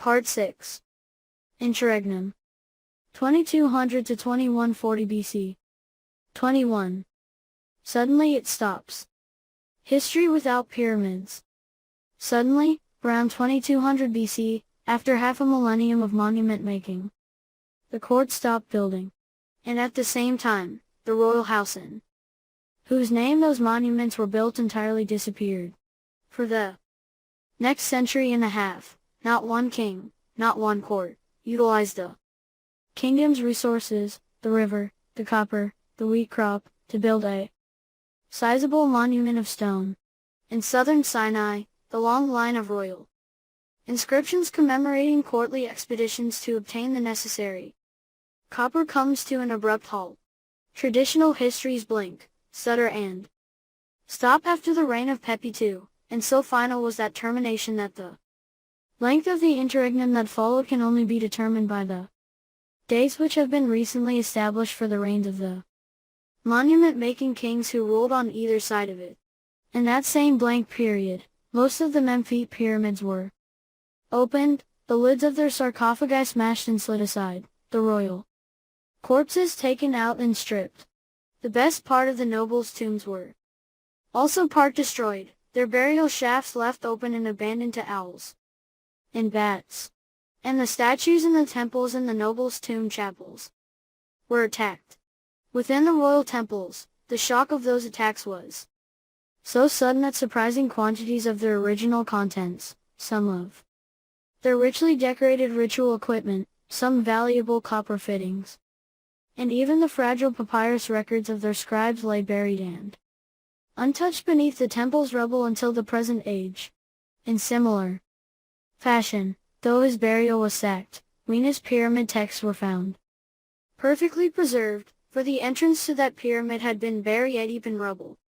Part 6. Interregnum. 2200 to 2140 BC. 21. Suddenly it stops. History without pyramids. Suddenly, around 2200 BC, after half a millennium of monument making, the court stopped building. And at the same time, the royal house in whose name those monuments were built entirely disappeared. For the next century and a half, not one king, not one court, utilized the kingdom's resources, the river, the copper, the wheat crop, to build a sizable monument of stone. In southern Sinai, the long line of royal inscriptions commemorating courtly expeditions to obtain the necessary copper comes to an abrupt halt. Traditional histories blink, stutter and stop after the reign of Pepi II, and so final was that termination that the length of the interregnum that followed can only be determined by the dates which have been recently established for the reigns of the monument-making kings who ruled on either side of it. In that same blank period, most of the Memphite pyramids were opened, the lids of their sarcophagi smashed and slid aside, the royal corpses taken out and stripped. The best part of the nobles' tombs were also part destroyed, their burial shafts left open and abandoned to owls and bats. And the statues in the temples and the nobles' tomb chapels were attacked. Within the royal temples, the shock of those attacks was so sudden that surprising quantities of their original contents, some of their richly decorated ritual equipment, some valuable copper fittings, and even the fragile papyrus records of their scribes lay buried and untouched beneath the temple's rubble until the present age. In similar fashion, though his burial was sacked, Rena's pyramid texts were found perfectly preserved, for the entrance to that pyramid had been buried deep in rubble.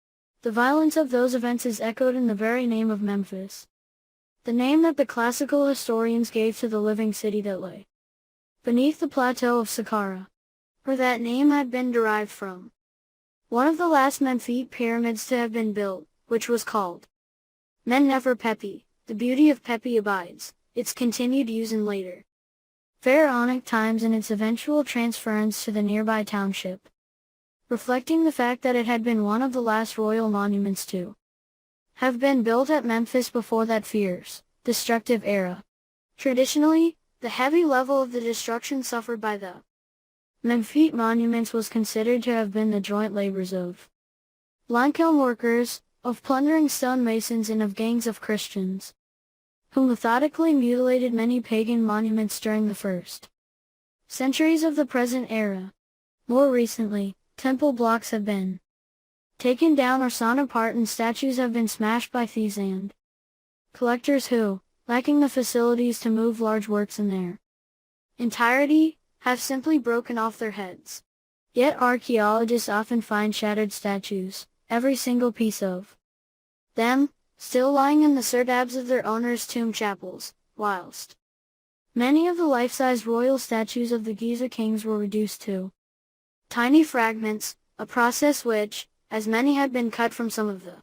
The violence of those events is echoed in the very name of Memphis, the name that the classical historians gave to the living city that lay beneath the plateau of Saqqara, where that name had been derived from one of the last Memphite pyramids to have been built, which was called Men-Nefer-Pepi. The beauty of Pepi abides, its continued use in later pharaonic times and its eventual transference to the nearby township, reflecting the fact that it had been one of the last royal monuments to have been built at Memphis before that fierce, destructive era. Traditionally, the heavy level of the destruction suffered by the Memphite monuments was considered to have been the joint labors of limekiln workers, of plundering stonemasons and of gangs of Christians, who methodically mutilated many pagan monuments during the first centuries of the present era. More recently, temple blocks have been taken down or sawn apart and statues have been smashed by thieves and collectors who, lacking the facilities to move large works in their entirety, have simply broken off their heads. Yet archaeologists often find shattered statues, every single piece of them, still lying in the serdabs of their owners' tomb chapels, whilst many of the life-size royal statues of the Giza kings were reduced to tiny fragments, a process which, as many had been cut from some of the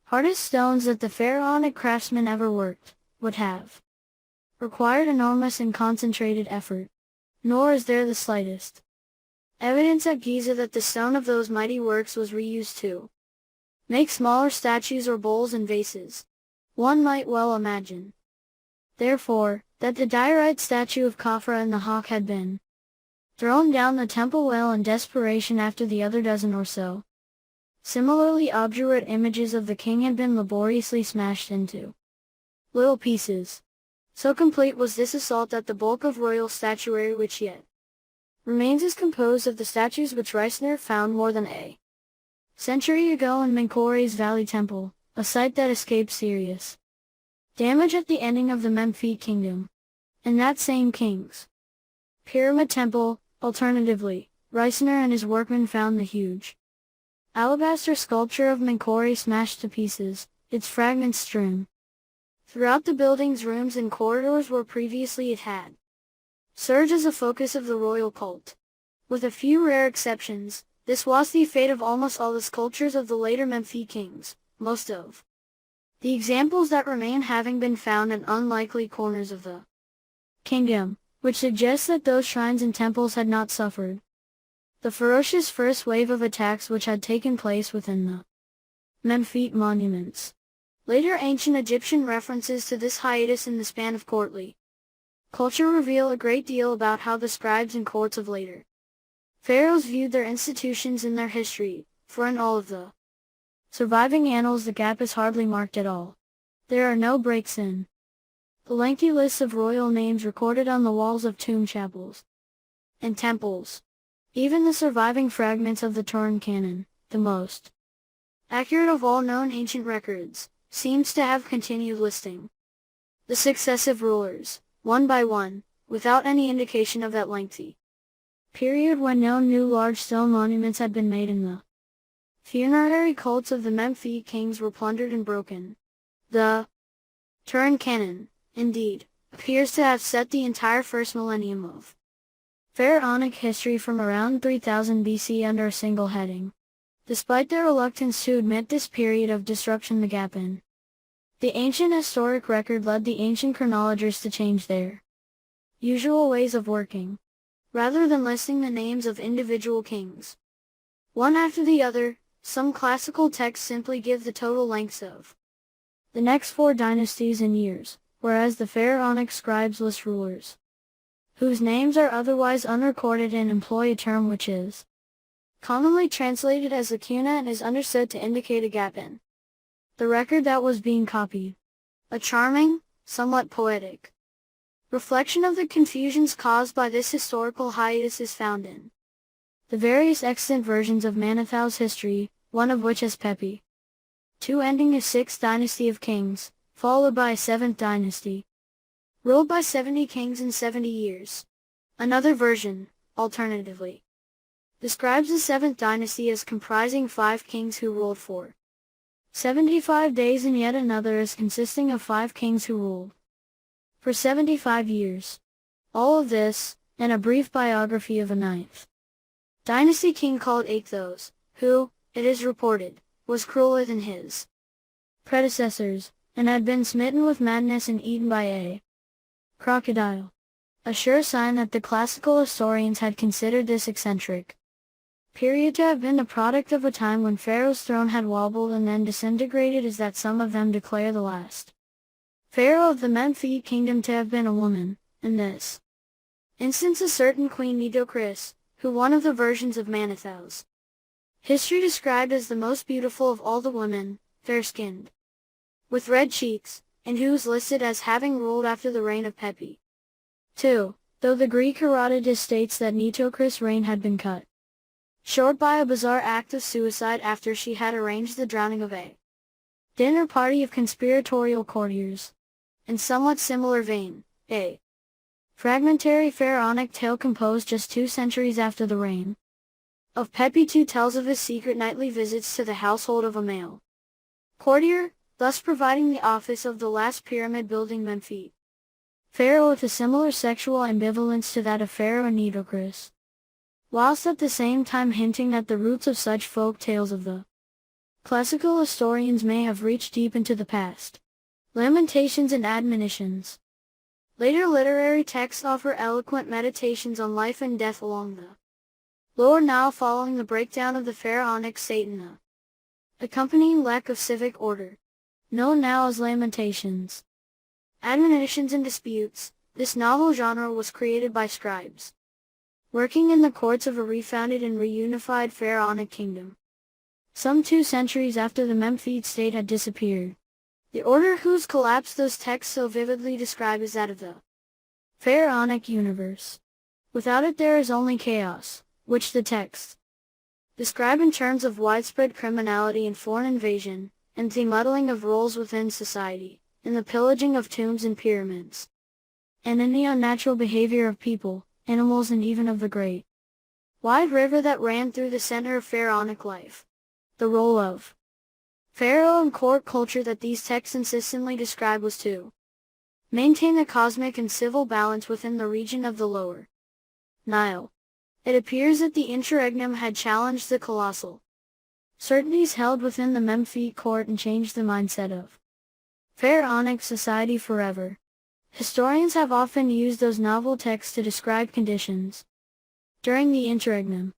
hardest stones that the pharaonic craftsmen ever worked, would have required enormous and concentrated effort. Nor is there the slightest evidence at Giza that the stone of those mighty works was reused to make smaller statues or bowls and vases. One might well imagine, therefore, that the diorite statue of Khafra and the hawk had been thrown down the temple well in desperation after the other dozen or so similarly obdurate images of the king had been laboriously smashed into little pieces. So complete was this assault that the bulk of royal statuary which yet remains is composed of the statues which Reisner found more than a century ago in Menkaures Valley Temple, a site that escaped serious damage at the ending of the Memphite kingdom. In that same king's pyramid temple, alternatively, Reisner and his workmen found the huge alabaster sculpture of Menkaure smashed to pieces, its fragments strewn throughout the building's rooms and corridors where previously it had served as a focus of the royal cult. With a few rare exceptions, this was the fate of almost all the sculptures of the later Memphite kings, most of the examples that remain having been found in unlikely corners of the kingdom, which suggests that those shrines and temples had not suffered the ferocious first wave of attacks which had taken place within the Memphite monuments. Later ancient Egyptian references to this hiatus in the span of courtly culture reveal a great deal about how the scribes and courts of later pharaohs viewed their institutions and their history, for in all of the surviving annals the gap is hardly marked at all. There are no breaks in the lengthy lists of royal names recorded on the walls of tomb chapels and temples. Even the surviving fragments of the Turin canon, the most accurate of all known ancient records, seems to have continued listing the successive rulers, one by one, without any indication of that lengthy period when no new large stone monuments had been made and the funerary cults of the Memphite kings were plundered and broken. The Turin canon, indeed, appears to have set the entire first millennium of pharaonic history from around 3000 BC under a single heading. Despite their reluctance to admit this period of disruption, the gap in the ancient historic record led the ancient chronologers to change their usual ways of working. Rather than listing the names of individual kings one after the other, some classical texts simply give the total lengths of the next 4 dynasties and years, whereas the pharaonic scribes list rulers whose names are otherwise unrecorded and employ a term which is commonly translated as lacuna and is understood to indicate a gap in the record that was being copied. A charming, somewhat poetic reflection of the confusions caused by this historical hiatus is found in the various extant versions of Manetho's history, one of which has Pepi 2 ending a 6th dynasty of kings, followed by a 7th dynasty, ruled by 70 kings in 70 years. Another version, alternatively, describes the 7th dynasty as comprising 5 kings who ruled for 75 days and yet another as consisting of 5 kings who ruled for 75 years. All of this, and a brief biography of a 9th dynasty king called Ankhtifi, who, it is reported, was crueler than his predecessors, and had been smitten with madness and eaten by a crocodile. A sure sign that the classical historians had considered this eccentric period to have been the product of a time when Pharaoh's throne had wobbled and then disintegrated is that some of them declare the last Pharaoh of the Memphite kingdom to have been a woman, in this instance a certain Queen Nitocris, who one of the versions of Manetho's history described as the most beautiful of all the women, fair-skinned, with red cheeks, and who was listed as having ruled after the reign of Pepi 2, though the Greek Herodotus states that Nitocris' reign had been cut short by a bizarre act of suicide after she had arranged the drowning of a dinner party of conspiratorial courtiers. In somewhat similar vein, a fragmentary pharaonic tale composed just 2 centuries after the reign of Pepi II tells of his secret nightly visits to the household of a male courtier, thus providing the office of the last pyramid-building Memphite pharaoh with a similar sexual ambivalence to that of Pharaoh Nitocris, whilst at the same time hinting that the roots of such folk tales of the classical historians may have reached deep into the past. Lamentations and Admonitions. Later literary texts offer eloquent meditations on life and death along the Lower Nile following the breakdown of the pharaonic state and the accompanying lack of civic order, known now as Lamentations, Admonitions and Disputes. This novel genre was created by scribes working in the courts of a refounded and reunified pharaonic kingdom, some 2 centuries after the Memphite state had disappeared. The order whose collapse those texts so vividly describe is that of the pharaonic universe. Without it there is only chaos, which the texts describe in terms of widespread criminality and foreign invasion, and the muddling of roles within society, in the pillaging of tombs and pyramids, and in the unnatural behavior of people, animals and even of the great wide river that ran through the center of pharaonic life. The role of Pharaoh and court culture that these texts insistently describe was to maintain the cosmic and civil balance within the region of the Lower Nile. It appears that the Interregnum had challenged the colossal certainties held within the Memphite court and changed the mindset of pharaonic society forever. Historians have often used those novel texts to describe conditions during the Interregnum.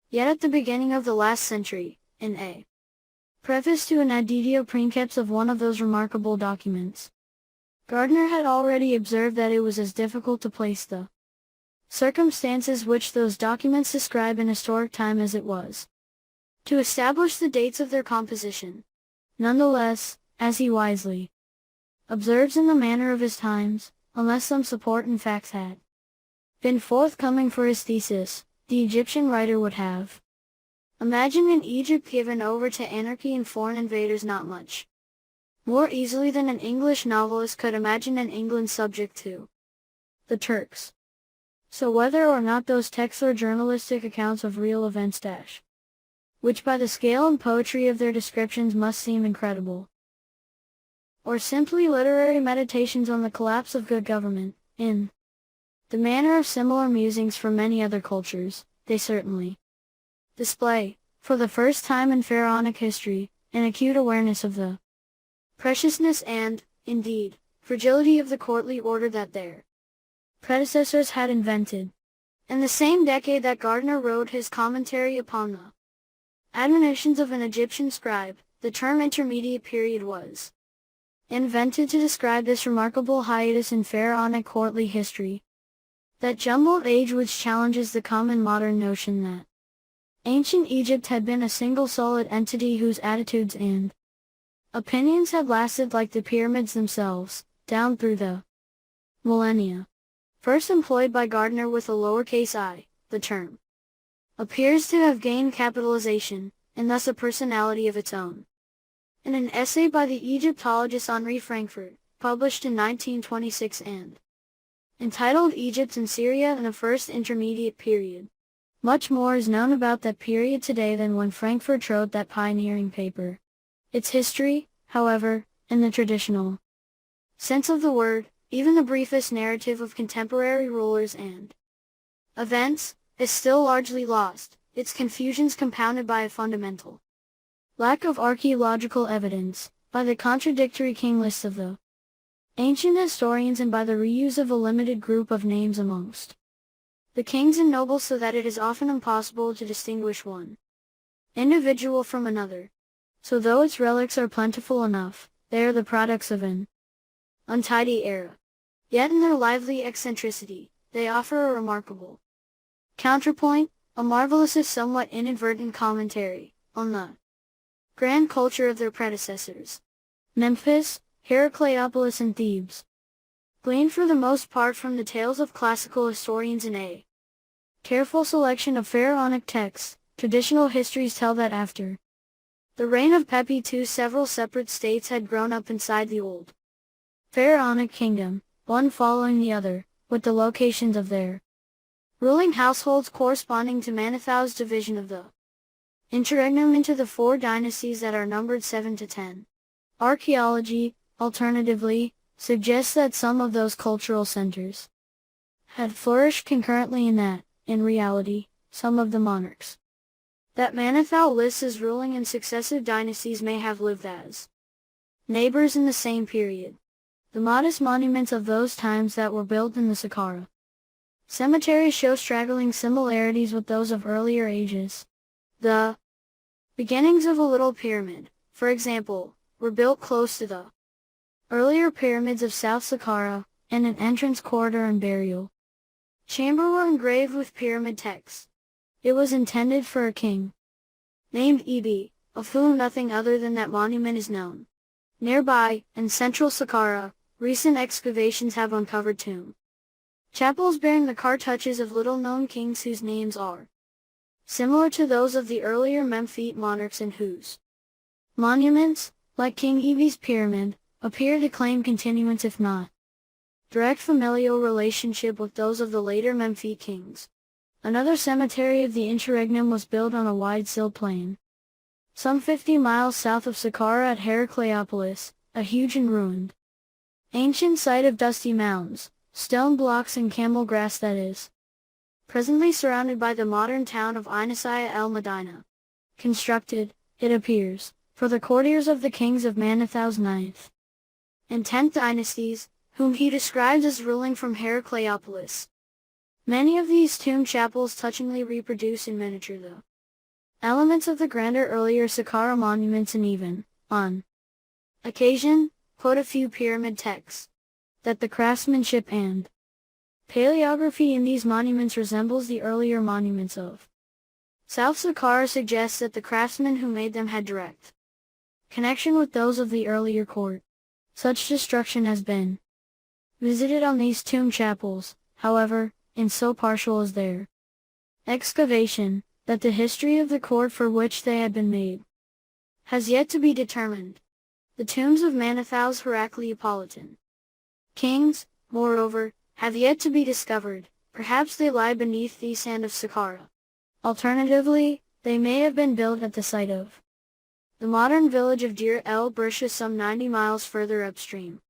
Yet at the beginning of the last century, in a preface to an editio princeps of one of those remarkable documents, Gardner had already observed that it was as difficult to place the circumstances which those documents describe in historic time as it was to establish the dates of their composition. Nonetheless, as he wisely observes in the manner of his times, unless some support in facts had been forthcoming for his thesis, the Egyptian writer would have imagined an Egypt given over to anarchy and foreign invaders not much more easily than an English novelist could imagine an England subject to the Turks. So whether or not those texts are journalistic accounts of real events which by the scale and poetry of their descriptions must seem incredible, or simply literary meditations on the collapse of good government, in the manner of similar musings from many other cultures, they certainly display, for the first time in pharaonic history, an acute awareness of the preciousness and, indeed, fragility of the courtly order that their predecessors had invented. In the same decade that Gardner wrote his commentary upon the Admonitions of an Egyptian scribe, the term intermediate period was invented to describe this remarkable hiatus in pharaonic courtly history, that jumbled age which challenges the common modern notion that ancient Egypt had been a single solid entity whose attitudes and opinions had lasted like the pyramids themselves, down through the millennia. First employed by Gardner with a lowercase I, the term appears to have gained capitalization, and thus a personality of its own. In an essay by the Egyptologist Henri Frankfurt, published in 1926 and entitled Egypt and Syria in the First Intermediate Period, much more is known about that period today than when Frankfurt wrote that pioneering paper. Its history, however, in the traditional sense of the word, even the briefest narrative of contemporary rulers and events, is still largely lost, its confusions compounded by a fundamental lack of archaeological evidence, by the contradictory king lists of the ancient historians and by the reuse of a limited group of names amongst the kings and nobles so that it is often impossible to distinguish one individual from another. So though its relics are plentiful enough, they are the products of an untidy era. Yet in their lively eccentricity, they offer a remarkable counterpoint, a marvelous if somewhat inadvertent commentary on the grand culture of their predecessors. Memphis, Herakleopolis and Thebes, gleaned for the most part from the tales of classical historians in a careful selection of pharaonic texts. Traditional histories tell that after the reign of Pepi II several separate states had grown up inside the old pharaonic kingdom, one following the other, with the locations of their ruling households corresponding to Manetho's division of the Interregnum into the four dynasties that are numbered 7 to 10. Archaeology, alternatively, suggests that some of those cultural centers had flourished concurrently and that, in reality, some of the monarchs that Manetho lists as ruling in successive dynasties may have lived as neighbors in the same period. The modest monuments of those times that were built in the Saqqara cemeteries show straggling similarities with those of earlier ages. The beginnings of a little pyramid, for example, were built close to the earlier pyramids of South Saqqara, and an entrance corridor and burial chamber were engraved with pyramid texts. It was intended for a king named Ebi, of whom nothing other than that monument is known. Nearby, in central Saqqara, recent excavations have uncovered tomb chapels bearing the cartouches of little-known kings whose names are similar to those of the earlier Memphite monarchs and whose monuments, like King Ebi's pyramid, appear to claim continuance if not direct familial relationship with those of the later Memphite kings. Another cemetery of the Interregnum was built on a wide sill plain, some 50 miles south of Saqqara at Herakleopolis, a huge and ruined ancient site of dusty mounds, stone blocks and camel grass that is presently surrounded by the modern town of Inasaya el-Medina, constructed, it appears, for the courtiers of the kings of Manetho's 9th and 10th dynasties, whom he describes as ruling from Herakleopolis. Many of these tomb chapels touchingly reproduce in miniature the elements of the grander earlier Saqqara monuments and even, on occasion, quote a few pyramid texts, that the craftsmanship and paleography in these monuments resembles the earlier monuments of South Saqqara suggests that the craftsmen who made them had direct connection with those of the earlier court. Such destruction has been visited on these tomb chapels, however, in so partial as their excavation, that the history of the court for which they had been made has yet to be determined. The tombs of Manetho's Herakleopolitan kings, moreover, have yet to be discovered. Perhaps they lie beneath the sand of Saqqara. Alternatively, they may have been built at the site of the modern village of Deir el-Bersha some 90 miles further upstream,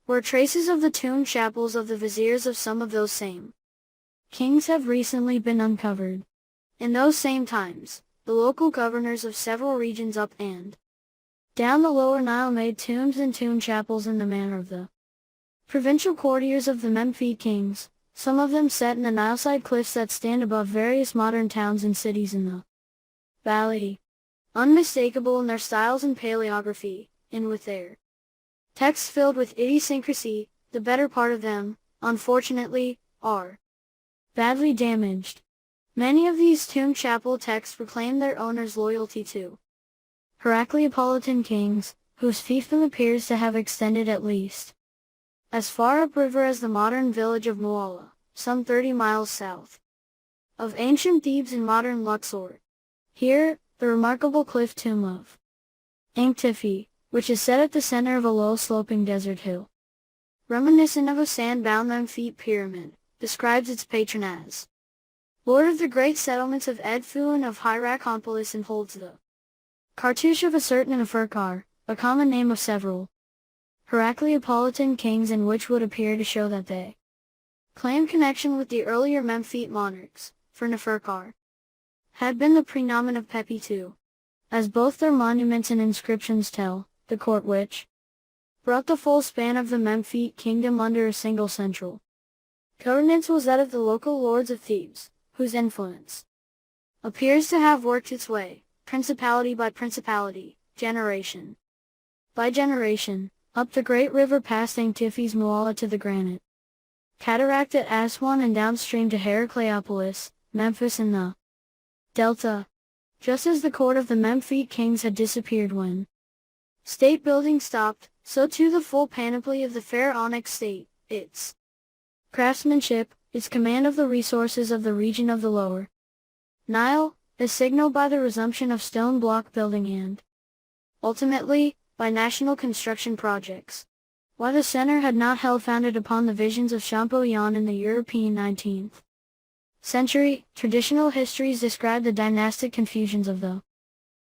where traces of the tomb chapels of the viziers of some of those same kings have recently been uncovered. In those same times, the local governors of several regions up and down the lower Nile made tombs and tomb chapels in the manner of the provincial courtiers of the Memphite kings, some of them set in the Nileside cliffs that stand above various modern towns and cities in the valley. Unmistakable in their styles and paleography, and with their texts filled with idiosyncrasy, the better part of them, unfortunately, are badly damaged. Many of these tomb chapel texts proclaim their owners' loyalty to Herakleopolitan kings, whose fiefdom appears to have extended at least as far upriver as the modern village of Mualla, some 30 miles south of ancient Thebes and modern Luxor. Here, the remarkable cliff tomb of Ankhtifi, which is set at the center of a low-sloping desert hill, reminiscent of a sand-bound Memphite pyramid, describes its patron as lord of the great settlements of Edfu and of Herakleopolis, and holds the cartouche of a certain Neferkar, a common name of several Herakleopolitan kings, and which would appear to show that they claim connection with the earlier Memphite monarchs, for Neferkar had been the prenomen of Pepi II. As both their monuments and inscriptions tell, the court which brought the full span of the Memphite kingdom under a single central governance was that of the local lords of Thebes, whose influence appears to have worked its way, principality by principality, generation by generation, up the great river past Ankhtifi's Mualla to the granite cataract at Aswan and downstream to Herakleopolis, Memphis and the Delta. Just as the court of the Memphite kings had disappeared when state building stopped, so too the full panoply of the pharaonic state, its craftsmanship, its command of the resources of the region of the lower Nile, is signaled by the resumption of stone block building and, ultimately, by national construction projects. Why the center had not held founded upon the visions of Champollion in the European 19th century, traditional histories describe the dynastic confusions of the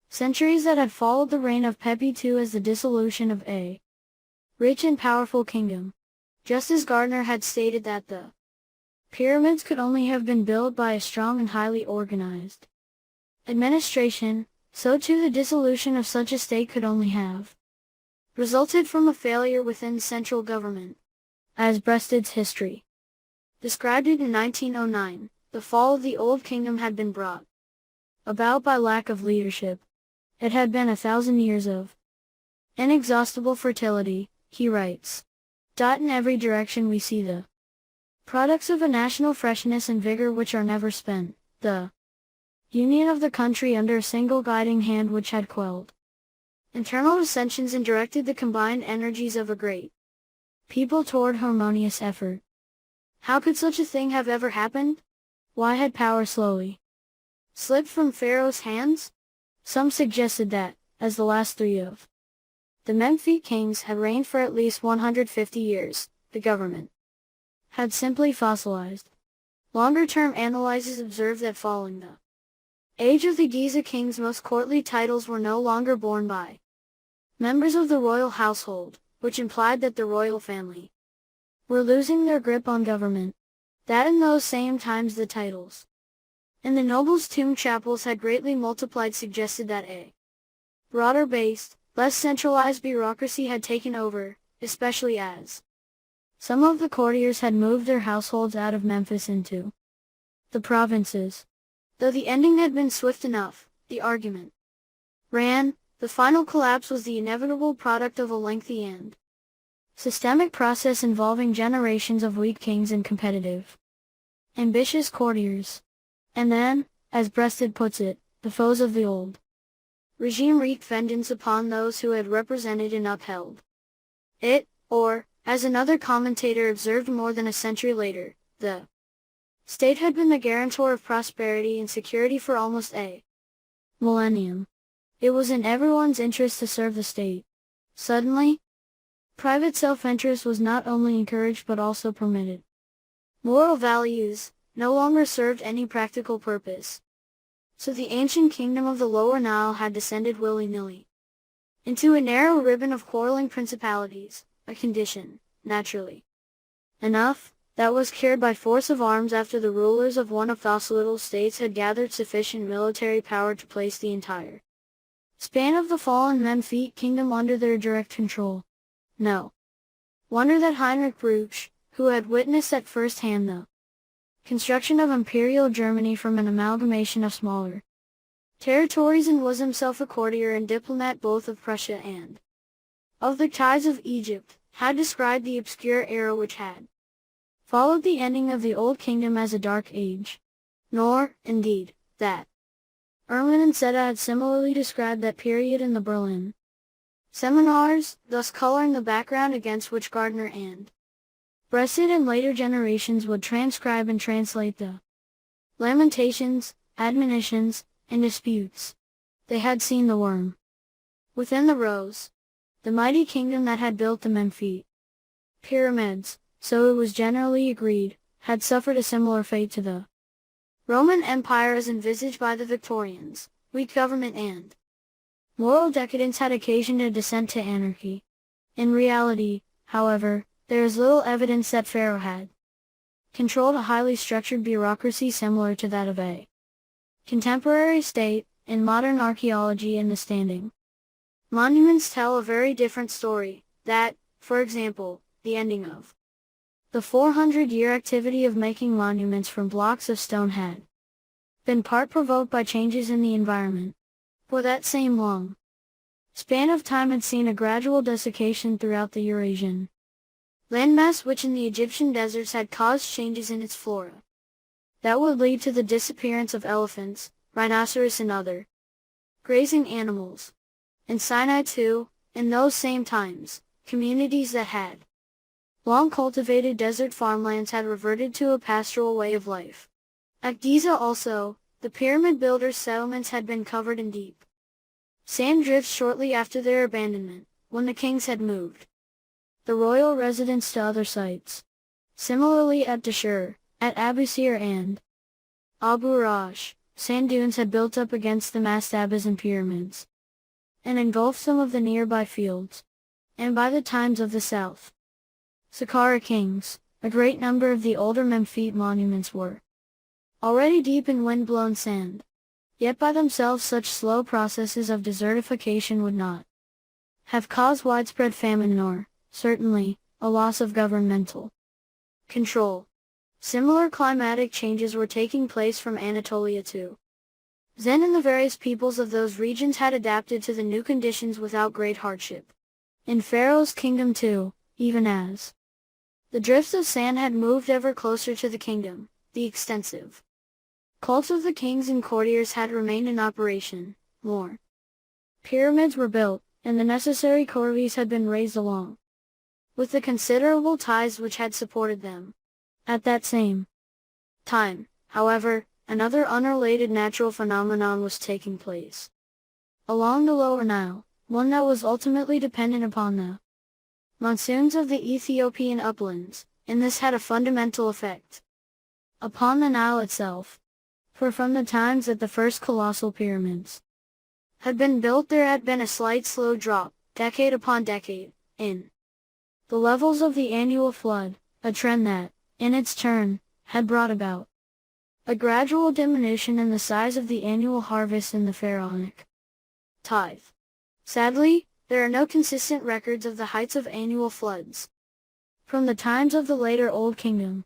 centuries that had followed the reign of Pepi II as the dissolution of a rich and powerful kingdom. Just as Gardner had stated that the pyramids could only have been built by a strong and highly organized administration, so too the dissolution of such a state could only have resulted from a failure within central government. As Breasted's history described it in 1909, the fall of the Old Kingdom had been brought about by lack of leadership. It had been 1,000 years of inexhaustible fertility, he writes. In every direction we see the products of a national freshness and vigor which are never spent, the union of the country under a single guiding hand which had quelled internal dissensions and directed the combined energies of a great people toward harmonious effort. How could such a thing have ever happened? Why had power slowly slipped from Pharaoh's hands? Some suggested that, as the last three of the Memphite kings had reigned for at least 150 years, the government had simply fossilized. Longer-term analyses observed that following the age of the Giza kings, most courtly titles were no longer borne by members of the royal household, which implied that the royal family were losing their grip on government. That in those same times the titles in the nobles' tomb chapels had greatly multiplied suggested that a broader-based, less centralized bureaucracy had taken over, especially as Some of the courtiers had moved their households out of Memphis into the provinces. Though the ending had been swift enough, the argument ran, the final collapse was the inevitable product of a lengthy and systemic process involving generations of weak kings and competitive, ambitious courtiers. And then, as Breasted puts it, the foes of the old regime wreaked vengeance upon those who had represented and upheld it, or, as another commentator observed more than a century later, the state had been the guarantor of prosperity and security for almost a millennium. It was in everyone's interest to serve the state. Suddenly, private self-interest was not only encouraged but also permitted. Moral values no longer served any practical purpose. So the ancient kingdom of the Lower Nile had descended willy-nilly into a narrow ribbon of quarreling principalities, a condition, naturally enough, that was cured by force of arms after the rulers of one of those little states had gathered sufficient military power to place the entire span of the fallen Memphite kingdom under their direct control. No wonder that Heinrich Brugsch, who had witnessed at first hand the construction of Imperial Germany from an amalgamation of smaller territories and was himself a courtier and diplomat both of Prussia and of the ties of Egypt, had described the obscure era which had followed the ending of the Old Kingdom as a dark age. Nor, indeed, that Erman and Seta had similarly described that period in the Berlin seminars, thus coloring the background against which Gardner and Breasted and later generations would transcribe and translate the Lamentations, Admonitions, and Disputes. They had seen the worm within the rose, the mighty kingdom that had built the Memphite pyramids, so it was generally agreed, had suffered a similar fate to the Roman Empire as envisaged by the Victorians. Weak government and moral decadence had occasioned a descent to anarchy. In reality, however, there is little evidence that Pharaoh had controlled a highly structured bureaucracy similar to that of a contemporary state. In modern archaeology and the standing monuments tell a very different story, that, for example, the ending of the 400-year activity of making monuments from blocks of stone had been part provoked by changes in the environment. For that same long span of time had seen a gradual desiccation throughout the Eurasian landmass which in the Egyptian deserts had caused changes in its flora that would lead to the disappearance of elephants, rhinoceros and other grazing animals. In Sinai too, in those same times, communities that had long cultivated desert farmlands had reverted to a pastoral way of life. At Giza also, the pyramid builders' settlements had been covered in deep sand drifts shortly after their abandonment, when the kings had moved the royal residence to other sites. Similarly at Dashur, at Abusir and Abu Rash, sand dunes had built up against the mastabas and pyramids, and engulfed some of the nearby fields. And by the times of the South Saqqara kings, a great number of the older Memphite monuments were already deep in wind-blown sand. Yet by themselves such slow processes of desertification would not have caused widespread famine nor, certainly, a loss of governmental control. Similar climatic changes were taking place from Anatolia to Zen, and the various peoples of those regions had adapted to the new conditions without great hardship. In Pharaoh's kingdom too, even as the drifts of sand had moved ever closer to the kingdom, the extensive cults of the kings and courtiers had remained in operation. More pyramids were built, and the necessary corvees had been raised along with the considerable ties which had supported them. At that same time, however, another unrelated natural phenomenon was taking place along the Lower Nile, one that was ultimately dependent upon the monsoons of the Ethiopian uplands, and this had a fundamental effect upon the Nile itself. For from the times that the first colossal pyramids had been built there had been a slight slow drop, decade upon decade, in the levels of the annual flood, a trend that, in its turn, had brought about a gradual diminution in the size of the annual harvest in the pharaonic tithe. Sadly, there are no consistent records of the heights of annual floods. from the times of the later Old Kingdom.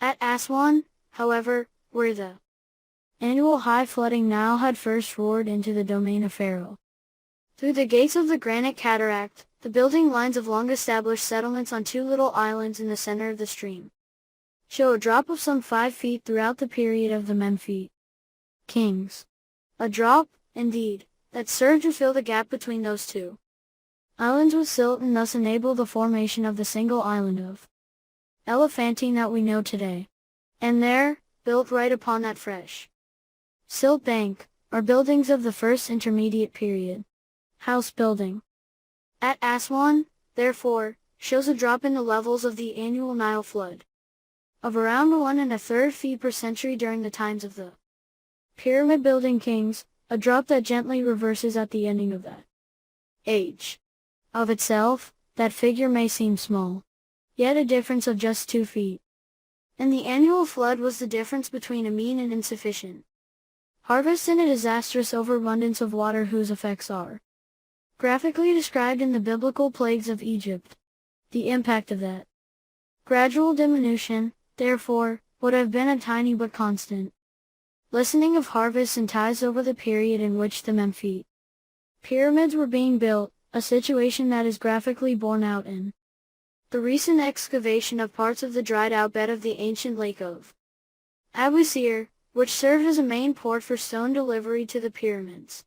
At Aswan, however, where the annual high flooding Nile had first roared into the domain of Pharaoh. Through the gates of the granite cataract, the building lines of long-established settlements on two little islands in the center of the stream show a drop of some 5 feet throughout the period of the Memphite kings. A drop, indeed, that served to fill the gap between those two islands with silt and thus enable the formation of the single island of Elephantine that we know today. And there, built right upon that fresh silt bank, are buildings of the first intermediate period. House building at Aswan, therefore, shows a drop in the levels of the annual Nile flood of around 1 1/3 feet per century during the times of the pyramid-building kings, a drop that gently reverses at the ending of that age. Of itself, that figure may seem small, yet a difference of just 2 feet. And the annual flood was the difference between a mean and insufficient harvest and a disastrous overabundance of water whose effects are graphically described in the biblical plagues of Egypt. The impact of that gradual diminution, therefore, would have been a tiny but constant lessening of harvests and tithes over the period in which the Memphite pyramids were being built, a situation that is graphically borne out in the recent excavation of parts of the dried-out bed of the ancient lake of Abusir, which served as a main port for stone delivery to the pyramids,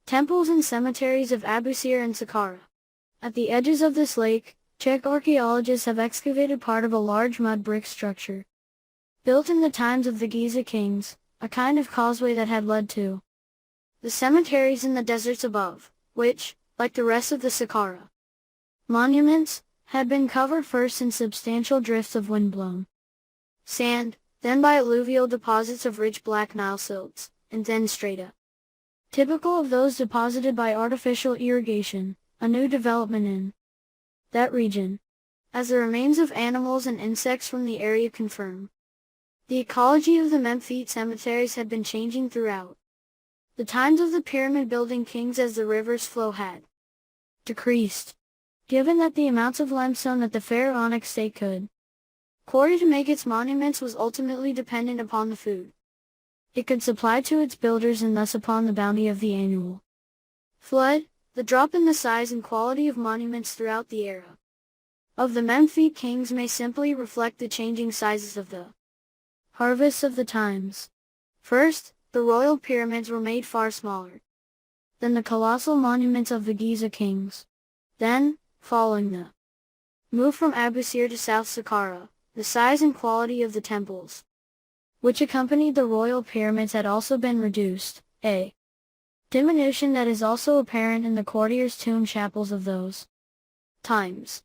temples and cemeteries of Abusir and Saqqara. At the edges of this lake, Czech archaeologists have excavated part of a large mud brick structure, built in the times of the Giza kings, a kind of causeway that had led to the cemeteries in the deserts above, which, like the rest of the Saqqara monuments, had been covered first in substantial drifts of wind-blown sand, then by alluvial deposits of rich black Nile silts, and then strata typical of those deposited by artificial irrigation, a new development in that region, as the remains of animals and insects from the area confirm. The ecology of the Memphite cemeteries had been changing throughout the times of the pyramid-building kings as the river's flow had decreased, given that the amounts of limestone that the pharaonic state could quarry to make its monuments was ultimately dependent upon the food it could supply to its builders and thus upon the bounty of the annual flood. The drop in the size and quality of monuments throughout the era of the Memphite kings may simply reflect the changing sizes of the harvests of the times. First, the royal pyramids were made far smaller than the colossal monuments of the Giza kings. Then, following the move from Abusir to South Saqqara, the size and quality of the temples which accompanied the royal pyramids had also been reduced, a diminution that is also apparent in the courtiers' tomb chapels of those times.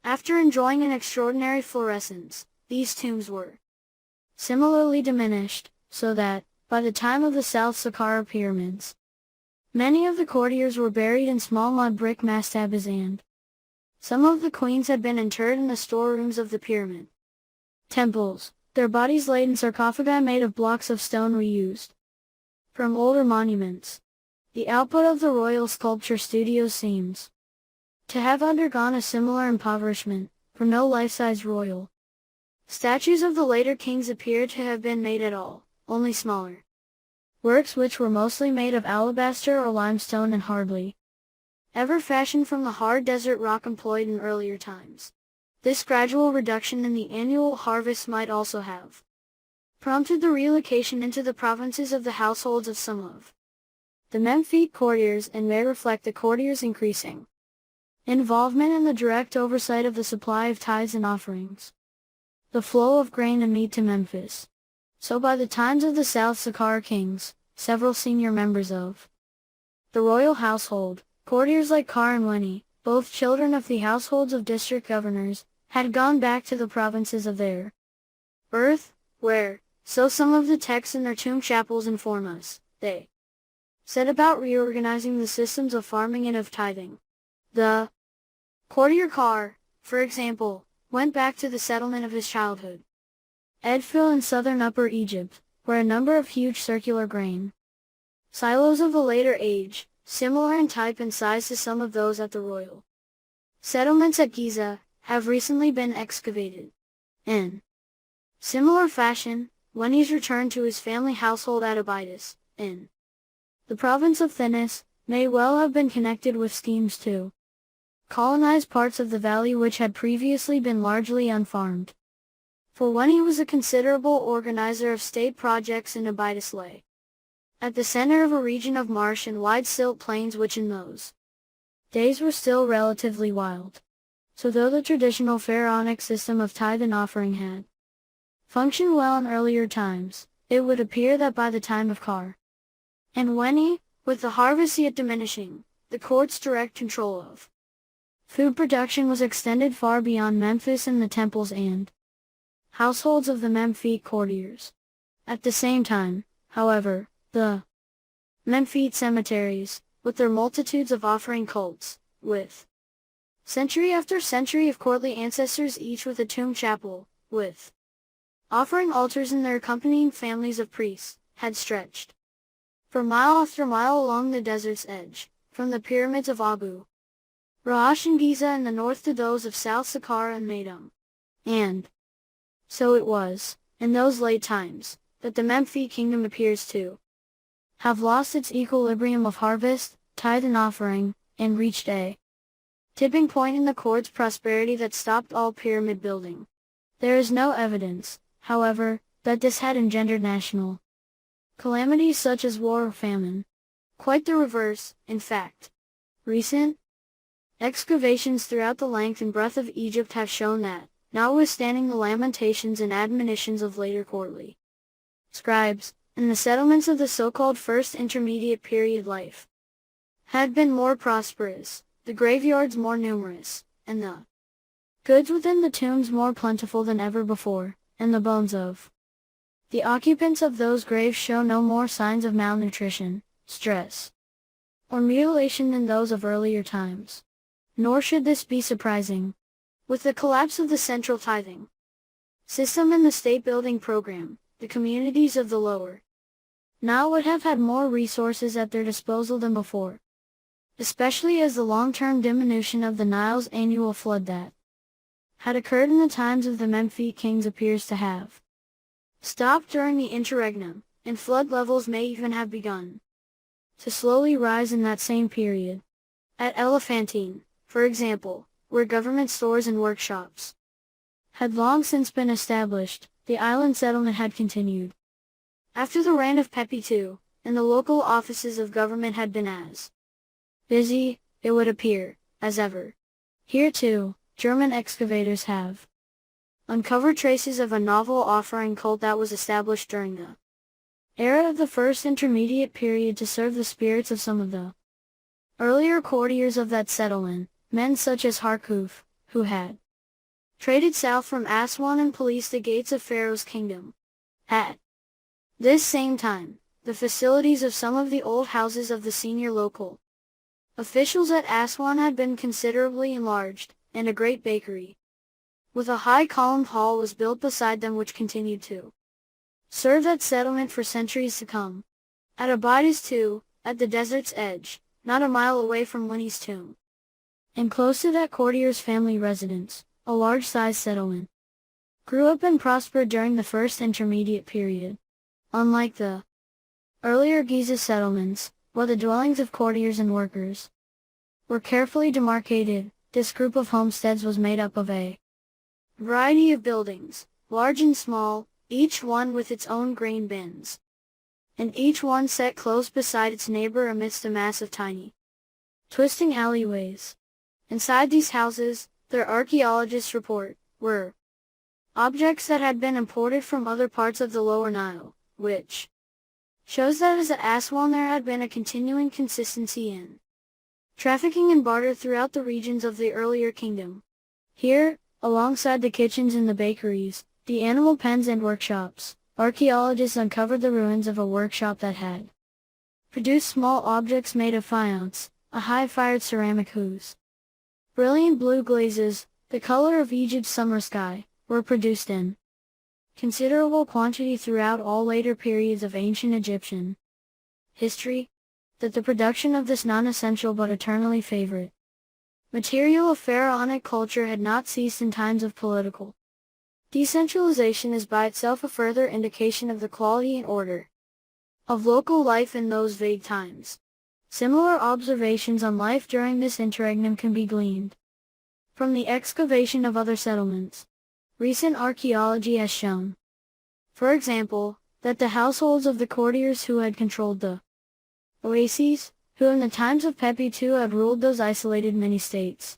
After enjoying an extraordinary fluorescence, these tombs were similarly diminished, so that, by the time of the South Saqqara pyramids, many of the courtiers were buried in small mud brick mastabas and some of the queens had been interred in the storerooms of the pyramid temples, their bodies laid in sarcophagi made of blocks of stone reused from older monuments. The output of the royal sculpture studios seems to have undergone a similar impoverishment, for no life-size royal statues of the later kings appear to have been made at all, only smaller works which were mostly made of alabaster or limestone and hardly ever fashioned from the hard desert rock employed in earlier times. This gradual reduction in the annual harvest might also have prompted the relocation into the provinces of the households of some of the Memphite courtiers and may reflect the courtiers' increasing involvement in the direct oversight of the supply of tithes and offerings, the flow of grain and meat to Memphis. So by the times of the South Saqqara kings, several senior members of the royal household, courtiers like Kar and Weni, both children of the households of district governors, had gone back to the provinces of their birth, where, so some of the texts in their tomb chapels inform us, they set about reorganizing the systems of farming and of tithing. The courtier Kar, for example, went back to the settlement of his childhood, Edfil in southern Upper Egypt, where a number of huge circular grain silos of a later age, similar in type and size to some of those at the royal settlements at Giza, have recently been excavated. In similar fashion, Menes returned to his family household at Abydos, in the province of Thebes, may well have been connected with schemes to colonize parts of the valley which had previously been largely unfarmed. For when he was a considerable organizer of state projects in Abydos lay at the center of a region of marsh and wide silt plains which in those days were still relatively wild. So though the traditional pharaonic system of tithe and offering had functioned well in earlier times, it would appear that by the time of Car and Weni, with the harvest yet diminishing, the court's direct control of food production was extended far beyond Memphis and the temples and households of the Memphite courtiers. At the same time, however, the Memphite cemeteries, with their multitudes of offering cults, with century after century of courtly ancestors each with a tomb chapel, with offering altars and their accompanying families of priests, had stretched for mile after mile along the desert's edge, from the pyramids of Abu Rahash and Giza in the north to those of South Saqqara and Meidum. And so it was, in those late times, that the Memphite kingdom appears to have lost its equilibrium of harvest, tithe and offering, and reached a tipping point in the court's prosperity that stopped all pyramid building. There is no evidence, however, that this had engendered national calamities such as war or famine. Quite the reverse, in fact. Recent excavations throughout the length and breadth of Egypt have shown that, notwithstanding the Lamentations and Admonitions of later courtly scribes, and the settlements of the so-called First Intermediate Period life had been more prosperous, the graveyards more numerous, and the goods within the tombs more plentiful than ever before, and the bones of the occupants of those graves show no more signs of malnutrition, stress, or mutilation than those of earlier times. Nor should this be surprising. With the collapse of the central tithing system and the state-building program, the communities of the lower Nile would have had more resources at their disposal than before, especially as the long-term diminution of the Nile's annual flood that had occurred in the times of the Memphite kings appears to have stopped during the Interregnum, and flood levels may even have begun to slowly rise in that same period. At Elephantine, for example, where government stores and workshops had long since been established, the island settlement had continued after the reign of Pepi II, and the local offices of government had been as busy, it would appear, as ever. Here too, German excavators have uncovered traces of a novel offering cult that was established during the era of the First Intermediate Period to serve the spirits of some of the earlier courtiers of that settlement, men such as Herakleopolis, who had traded south from Aswan and policed the gates of Pharaoh's kingdom. At this same time, the facilities of some of the old houses of the senior local officials at Aswan had been considerably enlarged, and a great bakery with a high columned hall was built beside them which continued to serve that settlement for centuries to come. At Abydos too, at the desert's edge, not a mile away from Winnie's tomb, and close to that courtier's family residence, a large-sized settlement grew up and prospered during the First Intermediate Period. Unlike the earlier Giza settlements, where the dwellings of courtiers and workers were carefully demarcated, this group of homesteads was made up of a variety of buildings, large and small, each one with its own grain bins, and each one set close beside its neighbor amidst a mass of tiny, twisting alleyways. Inside these houses, their archaeologists report, were objects that had been imported from other parts of the lower Nile, which shows that as at Aswan there had been a continuing consistency in trafficking and barter throughout the regions of the earlier kingdom. Here, alongside the kitchens and the bakeries, the animal pens and workshops, archaeologists uncovered the ruins of a workshop that had produced small objects made of faience, a high-fired ceramic whose brilliant blue glazes, the color of Egypt's summer sky, were produced in considerable quantity throughout all later periods of ancient Egyptian history, that the production of this non-essential but eternally favorite material of pharaonic culture had not ceased in times of political decentralization is by itself a further indication of the quality and order of local life in those vague times. Similar observations on life during this interregnum can be gleaned from the excavation of other settlements. Recent archaeology has shown, for example, that the households of the courtiers who had controlled the oases, who in the times of Pepi II had ruled those isolated mini-states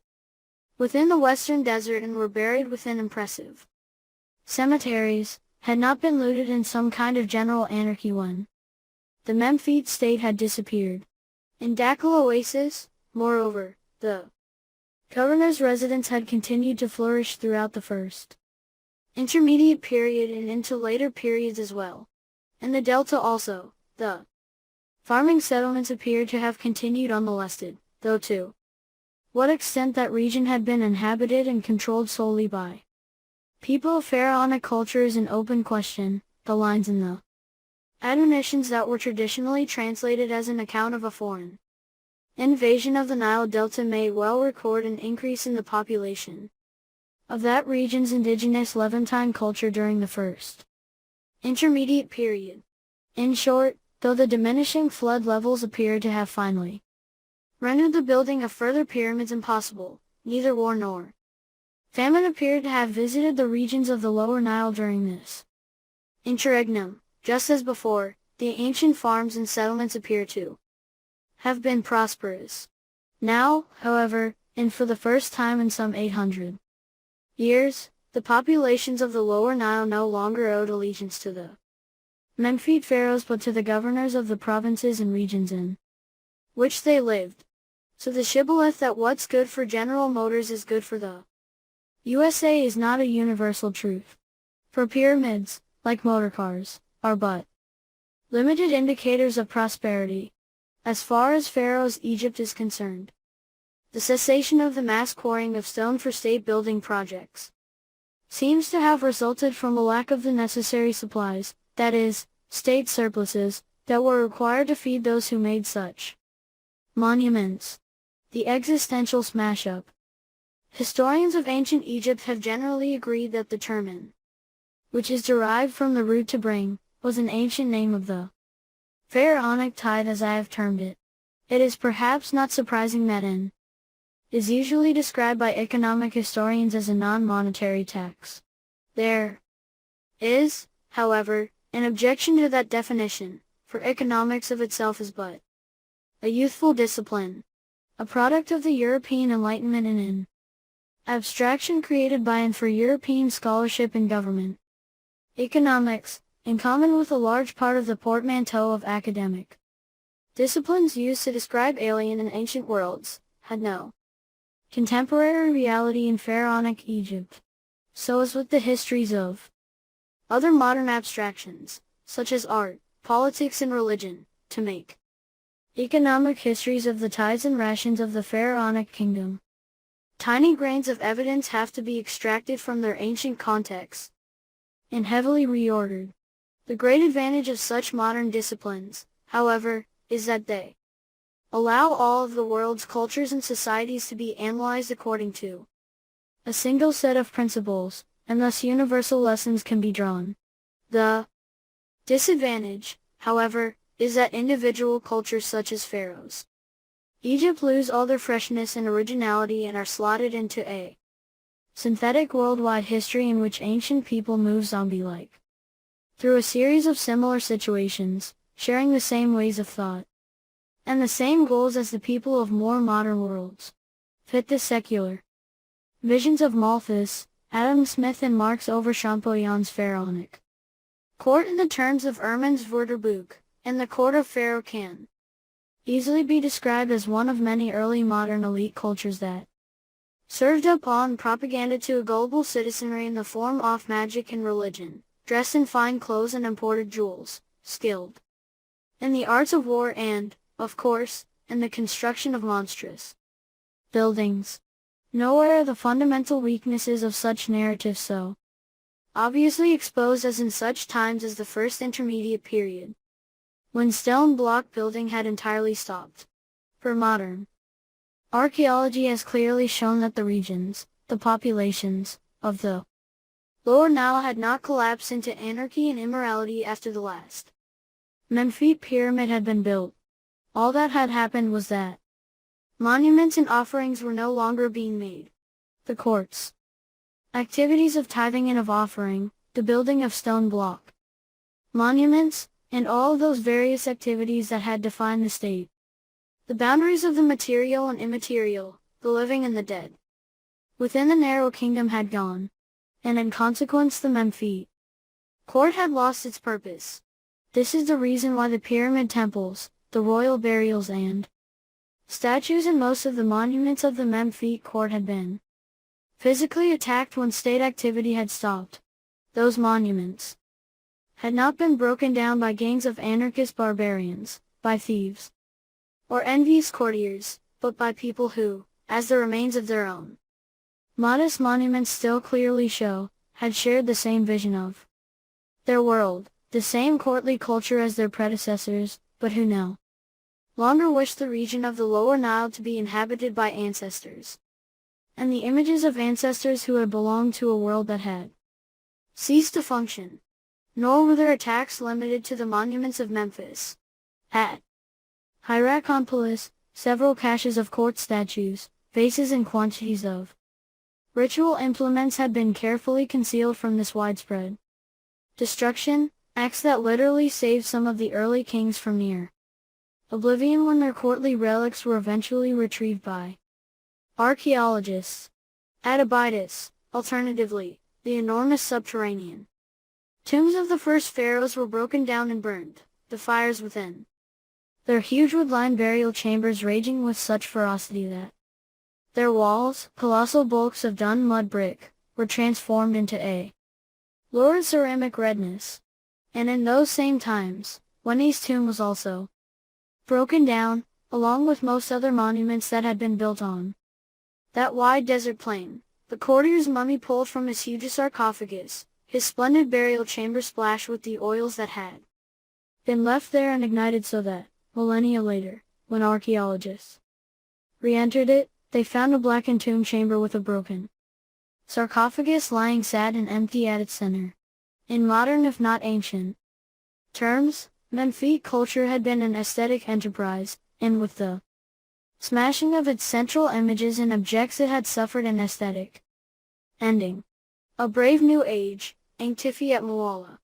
within the western desert and were buried within impressive cemeteries, had not been looted in some kind of general anarchy when the Memphite state had disappeared. In Dakhil Oasis, moreover, the governor's residence had continued to flourish throughout the first intermediate period and into later periods as well. In the delta also, the farming settlements appeared to have continued unmolested, though to what extent that region had been inhabited and controlled solely by people of pharaonic culture is an open question. The lines in the admonitions that were traditionally translated as an account of a foreign invasion of the Nile Delta may well record an increase in the population of that region's indigenous Levantine culture during the first intermediate period. In short, though the diminishing flood levels appeared to have finally rendered the building of further pyramids impossible, neither war nor famine appeared to have visited the regions of the lower Nile during this interregnum. Just as before, the ancient farms and settlements appear to have been prosperous. Now, however, and for the first time in some 800 years, the populations of the lower Nile no longer owed allegiance to the Memphite pharaohs but to the governors of the provinces and regions in which they lived. So the shibboleth that what's good for General Motors is good for the USA is not a universal truth. For pyramids, like motorcars, are but limited indicators of prosperity. As far as Pharaoh's Egypt is concerned, the cessation of the mass quarrying of stone for state-building projects seems to have resulted from a lack of the necessary supplies, that is, state surpluses, that were required to feed those who made such monuments. The existential smash-up. Historians of ancient Egypt have generally agreed that the term in, which is derived from the root to bring, was an ancient name of the pharaonic tide as I have termed it. It is perhaps not surprising that in is usually described by economic historians as a non-monetary tax. There is, however, an objection to that definition, for economics of itself is but a youthful discipline, a product of the European Enlightenment and an abstraction created by and for European scholarship and government. Economics, in common with a large part of the portmanteau of academic disciplines used to describe alien and ancient worlds, had no contemporary reality in pharaonic Egypt. So as with the histories of other modern abstractions, such as art, politics and religion, to make economic histories of the tides and rations of the pharaonic kingdom, tiny grains of evidence have to be extracted from their ancient context and heavily reordered. The great advantage of such modern disciplines, however, is that they allow all of the world's cultures and societies to be analyzed according to a single set of principles, and thus universal lessons can be drawn. The disadvantage, however, is that individual cultures such as Pharaoh's Egypt lose all their freshness and originality and are slotted into a synthetic worldwide history in which ancient people move zombie-like through a series of similar situations, sharing the same ways of thought and the same goals as the people of more modern worlds. Fit the secular visions of Malthus, Adam Smith and Marx over Champollionn's pharaonic court in the terms of Erman's Wörterbuch, and the court of Pharaoh can easily be described as one of many early modern elite cultures that served up on propaganda to a global citizenry in the form of magic and religion, dressed in fine clothes and imported jewels, skilled in the arts of war and, of course, in the construction of monstrous buildings. Nowhere are the fundamental weaknesses of such narratives so obviously exposed as in such times as the first intermediate period, when stone block building had entirely stopped. For modern Archaeology has clearly shown that the regions, the populations, of the Lower Nile had not collapsed into anarchy and immorality after the last Memphite pyramid had been built. All that had happened was that monuments and offerings were no longer being made. The courts, activities of tithing and of offering, the building of stone block monuments, and all of those various activities that had defined the state. The boundaries of the material and immaterial, the living and the dead, within the narrow kingdom had gone, and in consequence the Memphite court had lost its purpose. This is the reason why the pyramid temples, the royal burials and statues and most of the monuments of the Memphite court had been physically attacked when state activity had stopped. Those monuments had not been broken down by gangs of anarchist barbarians, by thieves, or envious courtiers, but by people who, as the remains of their own modest monuments still clearly show, had shared the same vision of their world, the same courtly culture as their predecessors, but who no longer wished the region of the Lower Nile to be inhabited by ancestors, and the images of ancestors who had belonged to a world that had ceased to function. Nor were their attacks limited to the monuments of Memphis. At Herakleopolis, several caches of court statues, vases and quantities of ritual implements had been carefully concealed from this widespread destruction, acts that literally saved some of the early kings from near oblivion when their courtly relics were eventually retrieved by archaeologists. At Abydos, alternatively, the enormous subterranean tombs of the first pharaohs were broken down and burned, the fires within their huge wood-lined burial chambers raging with such ferocity that their walls, colossal bulks of dun mud brick, were transformed into a lurid ceramic redness. And in those same times, when his tomb was also broken down, along with most other monuments that had been built on that wide desert plain, the courtier's mummy pulled from his huge sarcophagus, his splendid burial chamber splashed with the oils that had been left there and ignited so that, millennia later, when archaeologists re-entered it, they found a blackened tomb chamber with a broken sarcophagus lying sad and empty at its center. In modern if not ancient terms, Memphite culture had been an aesthetic enterprise, and with the smashing of its central images and objects it had suffered an aesthetic ending. A brave new age, Ankhtifi at Mualla.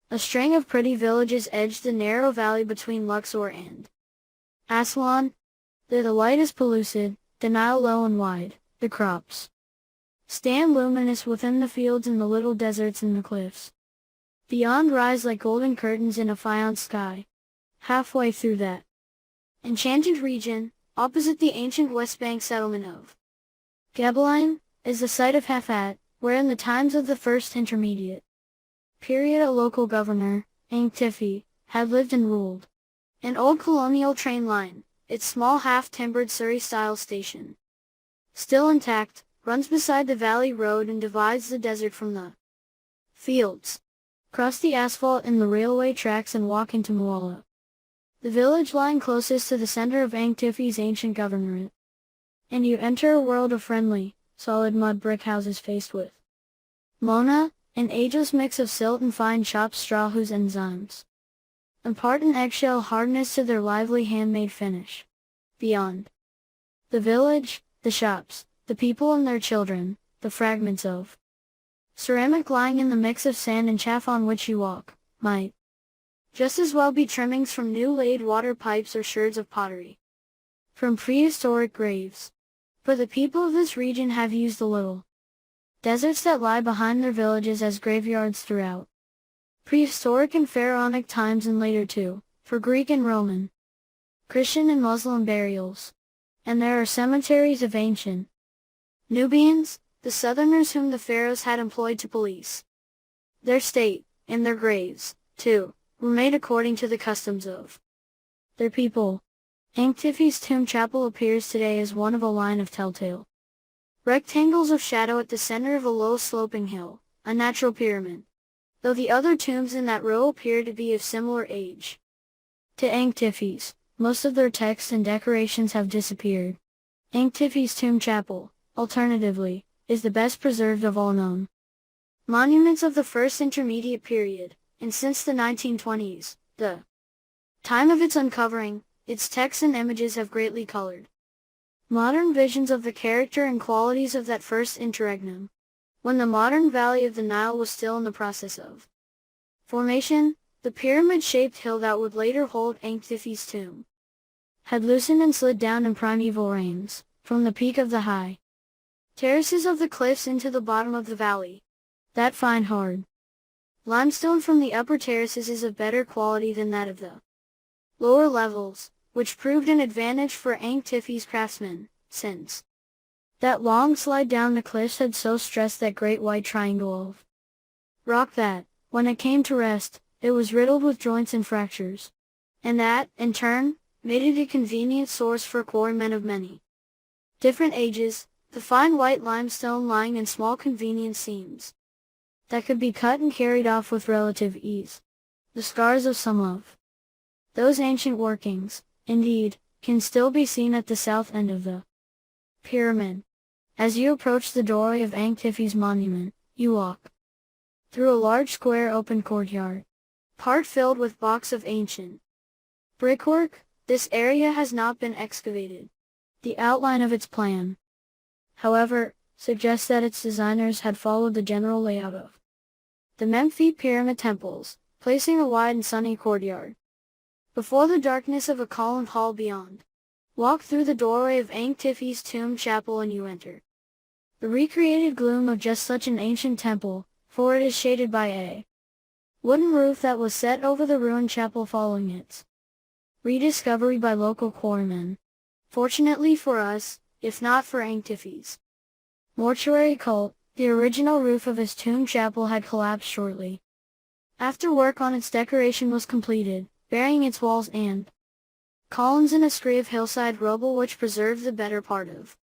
A string of pretty villages edged the narrow valley between Luxor and Aswan. There the light is pellucid, the Nile low and wide, the crops stand luminous within the fields and the little deserts and the cliffs beyond rise like golden curtains in a faience sky. Halfway through that enchanted region, opposite the ancient West Bank settlement of Gebelein, is the site of Hafat, where in the times of the first intermediate period a local governor, Ankhtifi, had lived and ruled. An old colonial train line, its small half-timbered Surrey-style station, still intact, runs beside the valley road and divides the desert from the fields. Cross the asphalt in the railway tracks and walk into Mualla, the village lying closest to the center of Ankhtifi's ancient governorate, and you enter a world of friendly, solid mud brick houses faced with Mona, an ageless mix of silt and fine chopped straw whose enzymes impart an eggshell hardness to their lively handmade finish. Beyond the village, the shops, the people and their children, the fragments of ceramic lying in the mix of sand and chaff on which you walk, might just as well be trimmings from new laid water pipes or sherds of pottery from prehistoric graves. For the people of this region have used the little deserts that lie behind their villages as graveyards throughout prehistoric and pharaonic times and later too, for Greek and Roman, Christian and Muslim burials. And there are cemeteries of ancient Nubians, the southerners whom the pharaohs had employed to police their state, and their graves, too, were made according to the customs of their people. Ankhtifi's tomb chapel appears today as one of a line of telltale rectangles of shadow at the center of a low sloping hill, a natural pyramid, though the other tombs in that row appear to be of similar age to Ankhtifi's. Most of their texts and decorations have disappeared. Ankhtifi's tomb chapel, alternatively, is the best preserved of all known monuments of the First Intermediate Period, and since the 1920s, the time of its uncovering, its texts and images have greatly colored modern visions of the character and qualities of that first interregnum, when the modern valley of the Nile was still in the process of formation. The pyramid-shaped hill that would later hold Ankhtifi's tomb had loosened and slid down in primeval rains, from the peak of the high terraces of the cliffs into the bottom of the valley. That fine hard limestone from the upper terraces is of better quality than that of the lower levels, which proved an advantage for Ankhtifi's craftsmen, since that long slide down the cliffs had so stressed that great white triangle of rock that, when it came to rest, it was riddled with joints and fractures, and that, in turn, made it a convenient source for quarrymen of many different ages, the fine white limestone lying in small convenient seams that could be cut and carried off with relative ease. The scars of some of those ancient workings, indeed, can still be seen at the south end of the pyramid. As you approach the doorway of Ankhtifi's monument, you walk through a large square open courtyard, part filled with blocks of ancient brickwork. This area has not been excavated. The outline of its plan, however, suggests that its designers had followed the general layout of the Memphis pyramid temples, placing a wide and sunny courtyard before the darkness of a columned hall beyond. Walk through the doorway of Ankhtifi's tomb chapel and you enter the recreated gloom of just such an ancient temple, for it is shaded by a wooden roof that was set over the ruined chapel following its rediscovery by local quarrymen. Fortunately for us, if not for Ankhtifi's mortuary cult, the original roof of his tomb chapel had collapsed shortly after work on its decoration was completed, burying its walls and columns in a scree of hillside rubble which preserved the better part of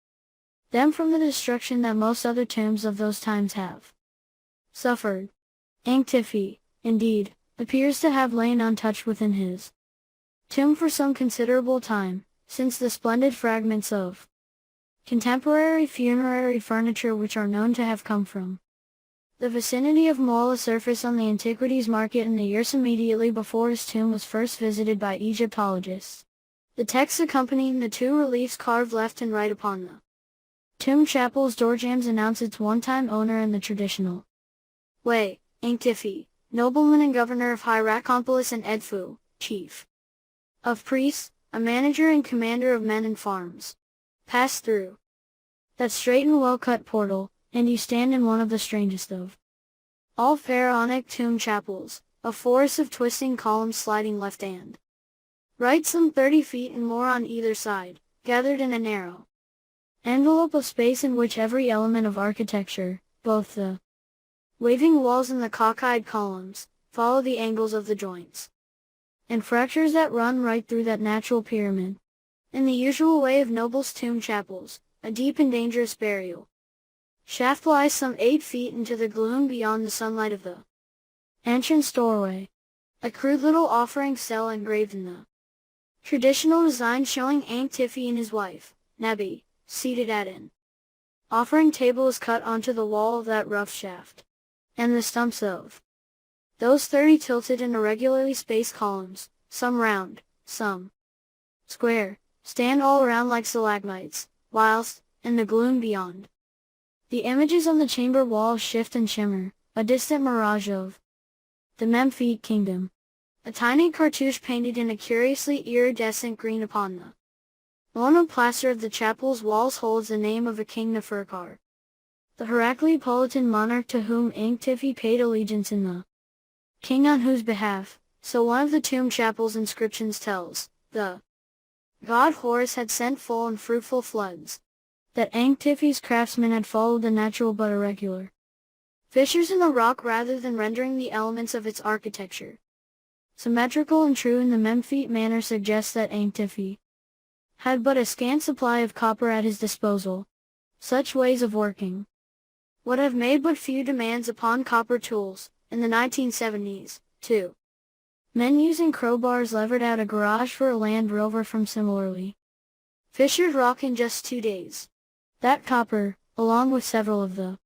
them from the destruction that most other tombs of those times have suffered. Ankhtifi, indeed, appears to have lain untouched within his tomb for some considerable time, since the splendid fragments of contemporary funerary furniture which are known to have come from the vicinity of Mola surfaced on the antiquities market in the years immediately before his tomb was first visited by Egyptologists. The text accompanying the two reliefs carved left and right upon the tomb chapel's doorjambs announce its one-time owner in the traditional way, Ankhtifi, nobleman and governor of Herakleopolis and Edfu, chief of priests, a manager and commander of men and farms. Pass through that straight and well-cut portal, and you stand in one of the strangest of all pharaonic tomb chapels, a forest of twisting columns sliding left and right some 30 feet and more on either side, gathered in a narrow envelope of space in which every element of architecture, both the waving walls and the cockeyed columns, follow the angles of the joints and fractures that run right through that natural pyramid. In the usual way of nobles' tomb chapels, a deep and dangerous burial shaft lies some 8 feet into the gloom beyond the sunlight of the entrance doorway. A crude little offering cell engraved in the traditional design showing Ankhtifi and his wife, Nebi, seated at an offering table is cut onto the wall of that rough shaft, and the stumps of those 30 tilted and irregularly spaced columns, some round, some square, stand all around like stalagmites, whilst, in the gloom beyond, the images on the chamber walls shift and shimmer, a distant mirage of the Memphite kingdom. A tiny cartouche painted in a curiously iridescent green upon the monoplaster of the chapel's walls holds the name of a king Neferkar, the Herakleopolitan monarch to whom Ankhtifi paid allegiance in the king on whose behalf, so one of the tomb chapel's inscriptions tells, the god Horus had sent full and fruitful floods, that Ankhtifi's craftsmen had followed the natural but irregular fissures in the rock rather than rendering the elements of its architecture symmetrical and true in the Memphite manner suggests that Ankhtifi had but a scant supply of copper at his disposal. Such ways of working would have made but few demands upon copper tools. In the 1970s, too, men using crowbars levered out a garage for a Land Rover from similarly fissured rock in just 2 days. That copper, along with several of the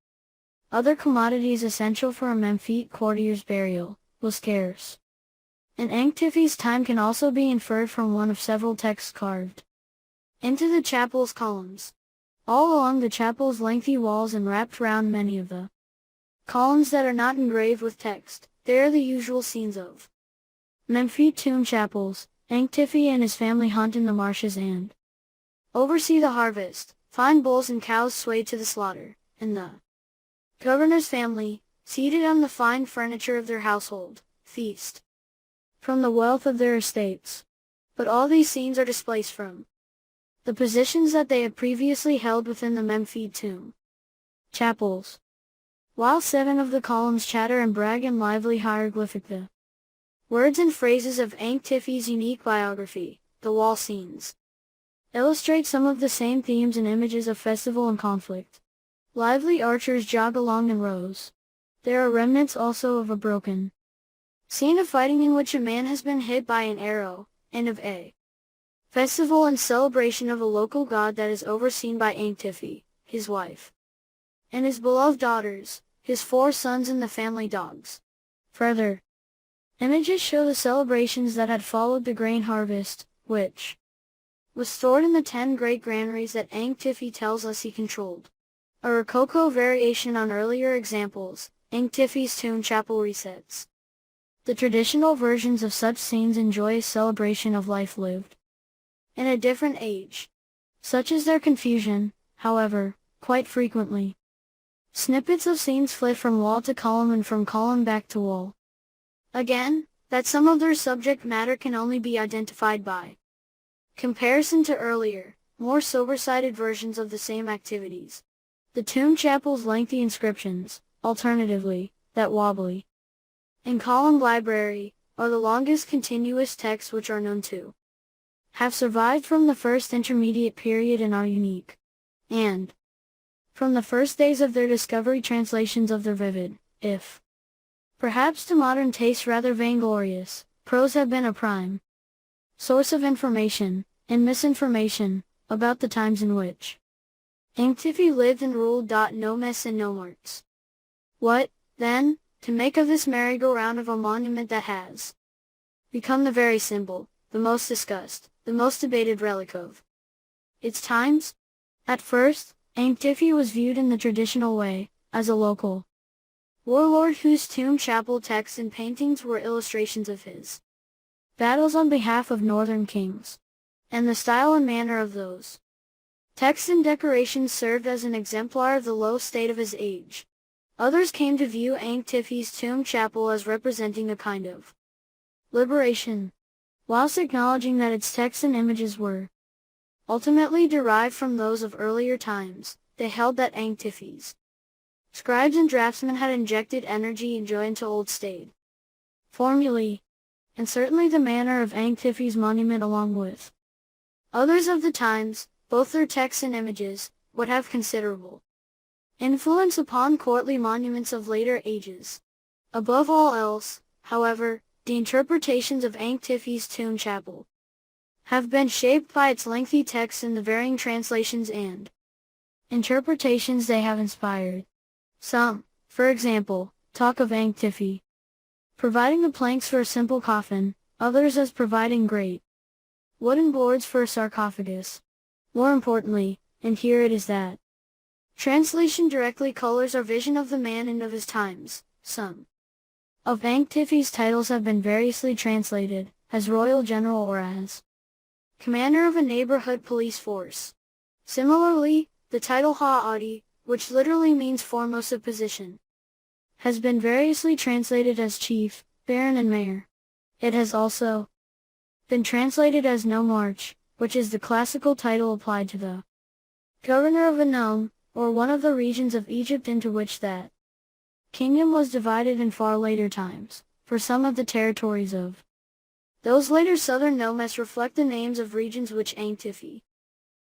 other commodities essential for a Memphite courtier's burial, was scarce. And Ankhtifi's time can also be inferred from one of several texts carved into the chapel's columns. All along the chapel's lengthy walls and wrapped round many of the columns that are not engraved with text, there are the usual scenes of Memphite tomb chapels. Ankhtifi and his family hunt in the marshes and oversee the harvest, find bulls and cows swayed to the slaughter, and the governor's family, seated on the fine furniture of their household, feast from the wealth of their estates. But all these scenes are displaced from the positions that they had previously held within the Memphite tomb chapels. While 7 of the columns chatter and brag in lively hieroglyphic the words and phrases of Ankhtifi's unique biography, the wall scenes illustrate some of the same themes and images of festival and conflict. Lively archers jog along in rows. There are remnants also of a broken scene of fighting in which a man has been hit by an arrow, and of a festival and celebration of a local god that is overseen by Ankhtifi, his wife, and his beloved daughters, his 4 sons and the family dogs. Further images show the celebrations that had followed the grain harvest, which was stored in the 10 great granaries that Ankhtifi tells us he controlled. A Rococo variation on earlier examples, Ankhtifi's tomb chapel resets the traditional versions of such scenes in joyous celebration of life lived in a different age. Such is their confusion, however, quite frequently snippets of scenes flit from wall to column and from column back to wall. Again, that some of their subject matter can only be identified by comparison to earlier, more sober-sided versions of the same activities. The tomb chapel's lengthy inscriptions, alternatively, that wobbly and column library, are the longest continuous texts which are known to have survived from the first intermediate period and are unique, and from the first days of their discovery translations of their vivid, if perhaps to modern taste rather vainglorious, prose have been a prime source of information, and misinformation, about the times in which Ankhtifi lived and ruled. Nomes and Nomarchs. What, then, to make of this merry-go-round of a monument that has become the very symbol, the most discussed, the most debated relic of its times? At first, Ankhtifi was viewed in the traditional way, as a local warlord whose tomb chapel texts and paintings were illustrations of his battles on behalf of northern kings, and the style and manner of those texts and decorations served as an exemplar of the low state of his age. Others came to view Ankhtifi's tomb chapel as representing a kind of liberation, whilst acknowledging that its texts and images were ultimately derived from those of earlier times. They held that Ankhtifi's scribes and draftsmen had injected energy and joy into old state formulae, and certainly the manner of Ankhtifi's monument along with others of the times, both their texts and images, would have considerable influence upon courtly monuments of later ages. Above all else, however, the interpretations of Ankhtifi's tomb chapel have been shaped by its lengthy texts and the varying translations and interpretations they have inspired. Some, for example, talk of Ankhtifi providing the planks for a simple coffin, others as providing great wooden boards for a sarcophagus. More importantly, and here it is that translation directly colors our vision of the man and of his times. Some of Ankhtifi's titles have been variously translated, as royal general or as commander of a neighborhood police force. Similarly, the title Ha'adi, which literally means foremost of position, has been variously translated as chief, baron and mayor. It has also been translated as Nomarch, which is the classical title applied to the governor of a nome, or one of the regions of Egypt into which that kingdom was divided in far later times. For some of the territories of those later southern nomes reflect the names of regions which Ankhtifi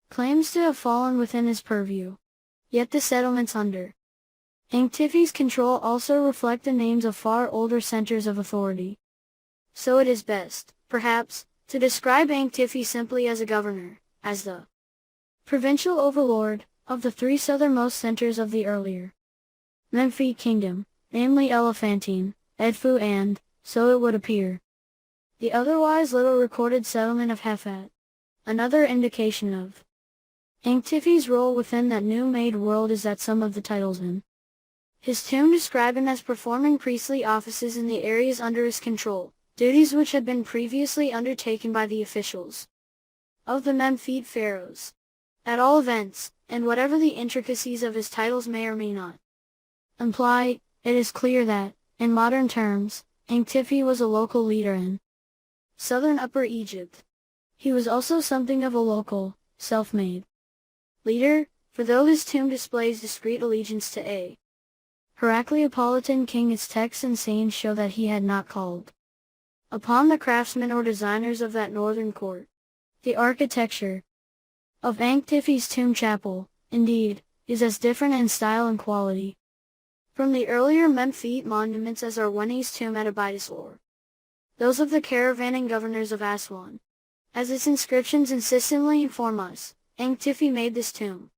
claims to have fallen within his purview. Yet the settlements under Ankhtifi's control also reflect the names of far older centers of authority. So it is best, perhaps, to describe Ankhtifi simply as a governor, as the provincial overlord, of the three southernmost centers of the earlier Memphite kingdom, namely Elephantine, Edfu and, so it would appear, the otherwise little recorded settlement of Hephat. Another indication of Ankhtifi's role within that new-made world is that some of the titles in his tomb describe him as performing priestly offices in the areas under his control, duties which had been previously undertaken by the officials of the Memphite pharaohs. At all events, and whatever the intricacies of his titles may or may not imply, it is clear that, in modern terms, Ankhtifi was a local leader in southern Upper Egypt. He was also something of a local, self-made leader, for though his tomb displays discreet allegiance to a Herakleopolitan king, its texts and sayings show that he had not called upon the craftsmen or designers of that northern court. The architecture of Ankhtifi's tomb chapel, indeed, is as different in style and quality from the earlier Memphite monuments as Arweni's tomb at Abydos or those of the caravanning governors of Aswan. As its inscriptions insistently inform us, Ankhtifi made this tomb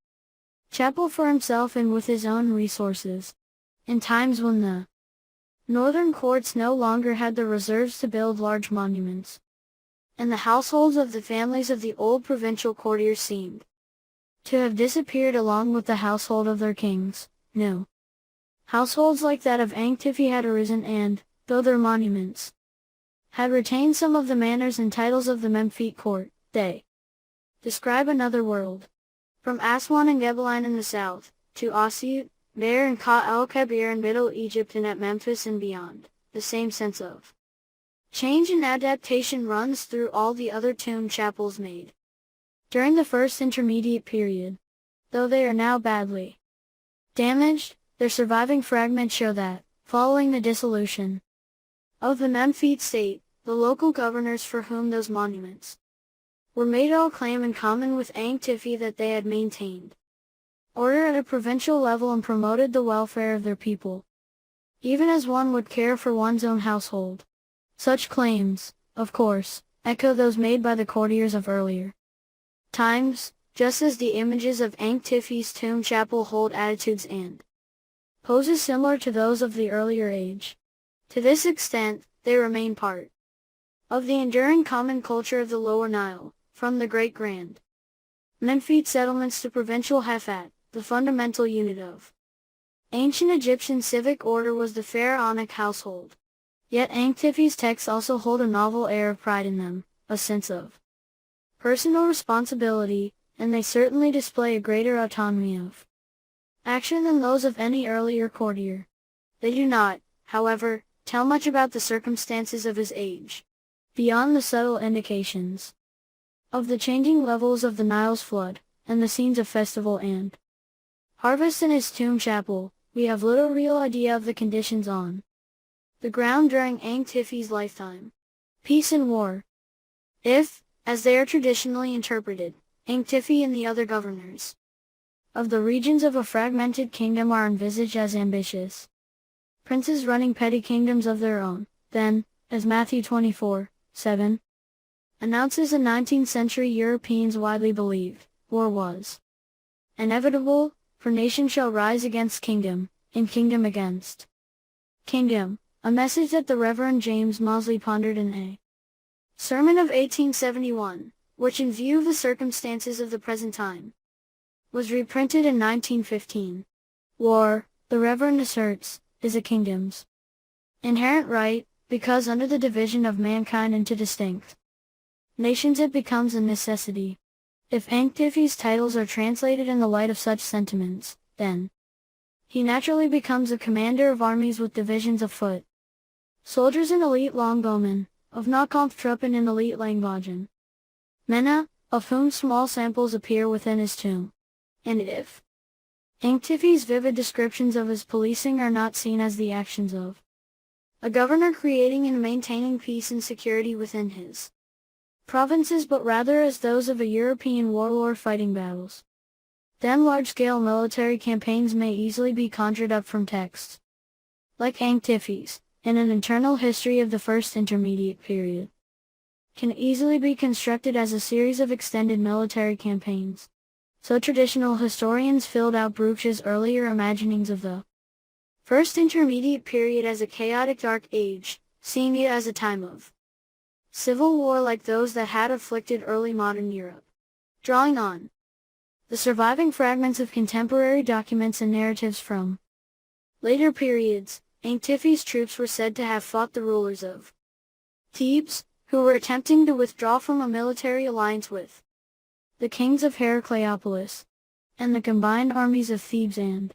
chapel for himself and with his own resources, in times when the northern courts no longer had the reserves to build large monuments, and the households of the families of the old provincial courtiers seemed to have disappeared along with the household of their kings. New households like that of Ankhtifi had arisen and, though their monuments had retained some of the manners and titles of the Memphite court, they describe another world. From Aswan and Gebelin in the south, to Asyut, Beir and Ka el-Kabir in Middle Egypt and at Memphis and beyond, the same sense of change and adaptation runs through all the other tomb chapels made during the first intermediate period. Though they are now badly damaged, their surviving fragments show that, following the dissolution of the Memphite state, the local governors for whom those monuments were made all claim in common with Ankhtifi that they had maintained order at a provincial level and promoted the welfare of their people, even as one would care for one's own household. Such claims, of course, echo those made by the courtiers of earlier times, just as the images of Ankhtifi's tomb chapel hold attitudes and poses similar to those of the earlier age. To this extent, they remain part of the enduring common culture of the Lower Nile, from the great grand Memphite settlements to provincial Hephat. The fundamental unit of ancient Egyptian civic order was the pharaonic household. Yet Ankhtifi's texts also hold a novel air of pride in them, a sense of personal responsibility, and they certainly display a greater autonomy of action than those of any earlier courtier. They do not, however, tell much about the circumstances of his age, beyond the subtle indications of the changing levels of the Nile's flood, and the scenes of festival and harvest in his tomb chapel. We have little real idea of the conditions on the ground during Ankhtifi's lifetime. Peace and war. If, as they are traditionally interpreted, Ankhtifi and the other governors of the regions of a fragmented kingdom are envisaged as ambitious princes running petty kingdoms of their own, then, as Matthew 24:7 announces in 19th century Europeans widely believed, war was inevitable, for nation shall rise against kingdom, and kingdom against kingdom, a message that the Reverend James Mosley pondered in a sermon of 1871, which in view of the circumstances of the present time, was reprinted in 1915. War, the Reverend asserts, is a kingdom's inherent right, because under the division of mankind into distinct nations it becomes a necessity. If Ankhtifi's titles are translated in the light of such sentiments, then he naturally becomes a commander of armies with divisions of foot soldiers and elite longbowmen, of Nahkampftruppen and elite Langwagen Mena, of whom small samples appear within his tomb. And if Ankhtifi's vivid descriptions of his policing are not seen as the actions of a governor creating and maintaining peace and security within his provinces but rather as those of a European warlord fighting battles, then large-scale military campaigns may easily be conjured up from texts like Ankhtifi's, and an internal history of the first intermediate period can easily be constructed as a series of extended military campaigns. so traditional historians filled out Brugsch's earlier imaginings of the First Intermediate Period as a chaotic dark age, seeing it as a time of civil war like those that had afflicted early modern Europe. Drawing on the surviving fragments of contemporary documents and narratives from later periods, Ankhtifi's troops were said to have fought the rulers of Thebes, who were attempting to withdraw from a military alliance with the kings of Herakleopolis, and the combined armies of Thebes and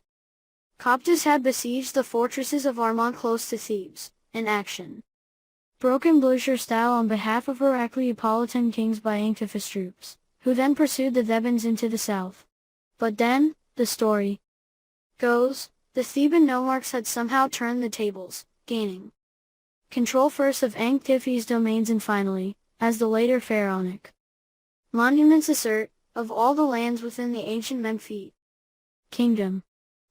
Coptus had besieged the fortresses of Armon close to Thebes, in action broken Blucher style on behalf of Herakleopolitan kings by Ankhtifi's troops, who then pursued the Thebans into the south. But then, the story goes, the Theban nomarchs had somehow turned the tables, gaining control first of Ankhtifi's domains and finally, as the later pharaonic monuments assert, of all the lands within the ancient Memphis kingdom.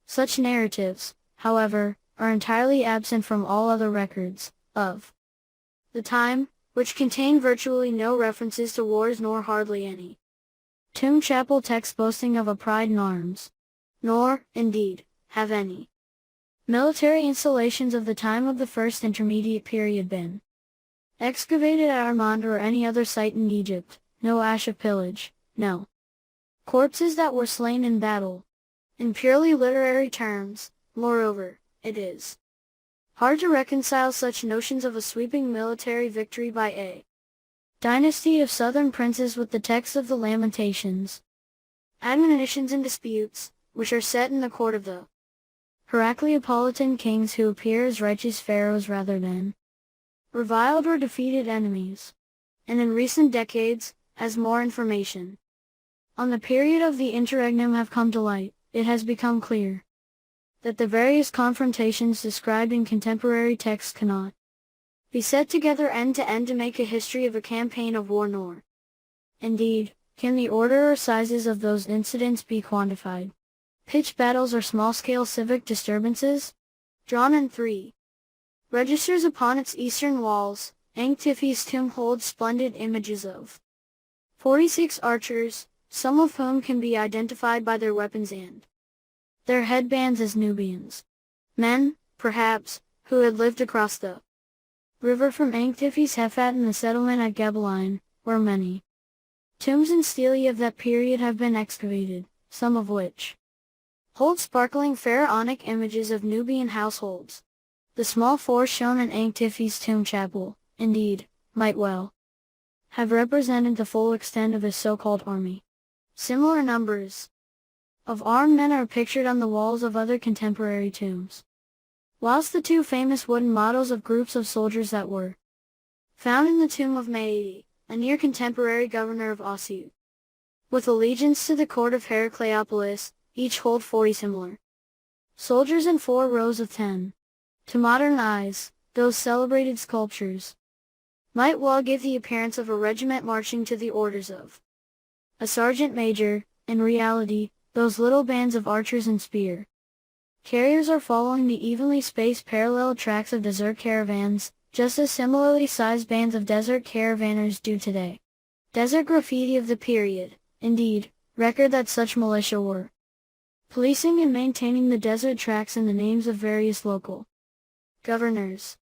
Such narratives, however, are entirely absent from all other records of the time, which contain virtually no references to wars nor hardly any tomb chapel texts boasting of a pride in arms, nor, indeed, have any military installations of the time of the First Intermediate Period been excavated at Armand or any other site in Egypt, no ash of pillage, no corpses that were slain in battle. In purely literary terms, moreover, it is hard to reconcile such notions of a sweeping military victory by a dynasty of southern princes with the texts of the Lamentations, Admonitions and Disputes, which are set in the court of the Herakleopolitan kings who appear as righteous pharaohs rather than reviled or defeated enemies, and in recent decades, as more information on the period of the Interregnum have come to light, it has become clear that the various confrontations described in contemporary texts cannot be set together end to end to make a history of a campaign of war nor, indeed, can the order or sizes of those incidents be quantified. Pitched battles or small-scale civic disturbances? Drawn in 3 registers upon its eastern walls, Ankhtifi's tomb holds splendid images of 46 archers, some of whom can be identified by their weapons and their headbands as Nubians. Men, perhaps, who had lived across the river from Ankhtifi's Hefat and the settlement at Gebeline, where many tombs and stelae of that period have been excavated, some of which hold sparkling pharaonic images of Nubian households. The small force shown in Ankhtifi's tomb chapel, indeed, might well have represented the full extent of his so-called army. Similar numbers of armed men are pictured on the walls of other contemporary tombs. Whilst the two famous wooden models of groups of soldiers that were found in the tomb of Maedi, a near contemporary governor of Osseu, with allegiance to the court of Herakleopolis, each hold 40 similar soldiers in 4 rows of 10. To modern eyes, those celebrated sculptures might well give the appearance of a regiment marching to the orders of a sergeant major. In reality, those little bands of archers and spear carriers are following the evenly spaced parallel tracks of desert caravans, just as similarly sized bands of desert caravanners do today. Desert graffiti of the period, indeed, record that such militia were policing and maintaining the desert tracks in the names of various local governors,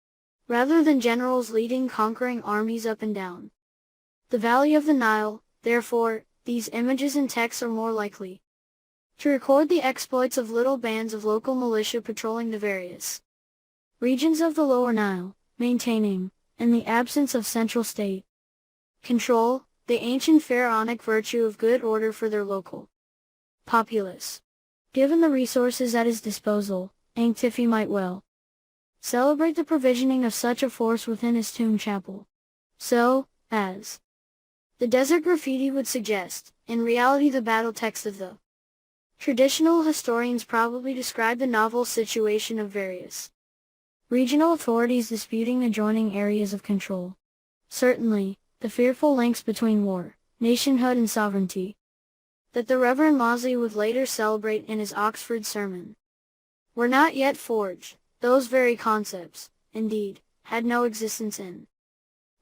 rather than generals leading conquering armies up and down the valley of the Nile. Therefore, these images and texts are more likely to record the exploits of little bands of local militia patrolling the various regions of the lower Nile, maintaining, in the absence of central state control, the ancient pharaonic virtue of good order for their local populace. Given the resources at his disposal, Ankhtifi might well celebrate the provisioning of such a force within his tomb chapel. So, as the desert graffiti would suggest, in reality the battle text of the traditional historians probably describe the novel situation of various regional authorities disputing adjoining areas of control. Certainly, the fearful links between war, nationhood and sovereignty that the Reverend Mosley would later celebrate in his Oxford sermon were not yet forged. Those very concepts, indeed, had no existence in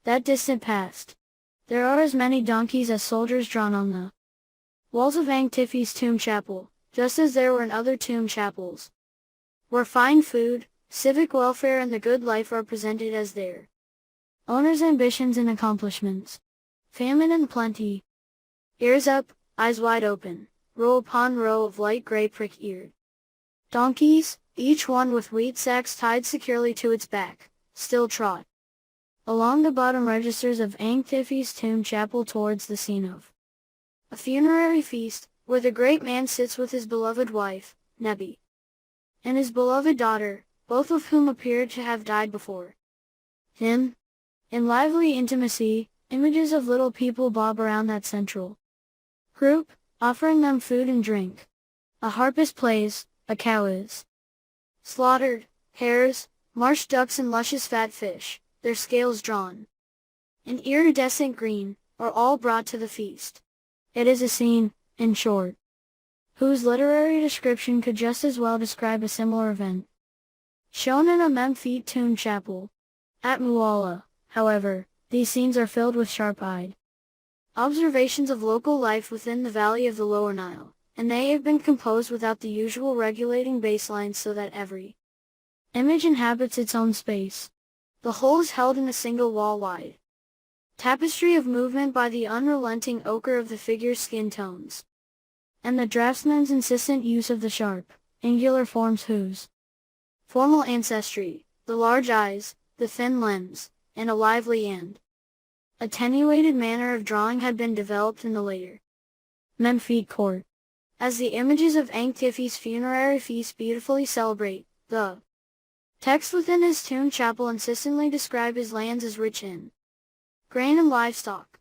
that distant past. There are as many donkeys as soldiers drawn on the Walls of Ankhtifi's tomb chapel, just as there were in other tomb chapels, where fine food, civic welfare and the good life are presented as their owner's ambitions and accomplishments. Famine and Plenty. Ears up, eyes wide open, row upon row of light gray prick-eared donkeys, each one with wheat sacks tied securely to its back, still trot along the bottom registers of Ankhtifi's tomb chapel towards the scene of a funerary feast, where the great man sits with his beloved wife, Nebi, and his beloved daughter, both of whom appeared to have died before him. In lively intimacy, images of little people bob around that central group, offering them food and drink. A harpist plays, a cow is slaughtered, hares, marsh ducks and luscious fat fish, their scales drawn and iridescent green, are all brought to the feast. It is a scene, in short, whose literary description could just as well describe a similar event shown in a Memphis tomb chapel. At Mualla, however, these scenes are filled with sharp-eyed observations of local life within the valley of the Lower Nile, and they have been composed without the usual regulating baselines so that every image inhabits its own space. The whole is held in a single wall-wide tapestry of movement by the unrelenting ochre of the figure's skin tones, and the draftsman's insistent use of the sharp, angular forms whose formal ancestry, the large eyes, the thin limbs, and a lively and attenuated manner of drawing had been developed in the later Memphis court. As the images of Ankhtifi's funerary feast beautifully celebrate, the texts within his tomb chapel insistently describe his lands as rich in grain and livestock.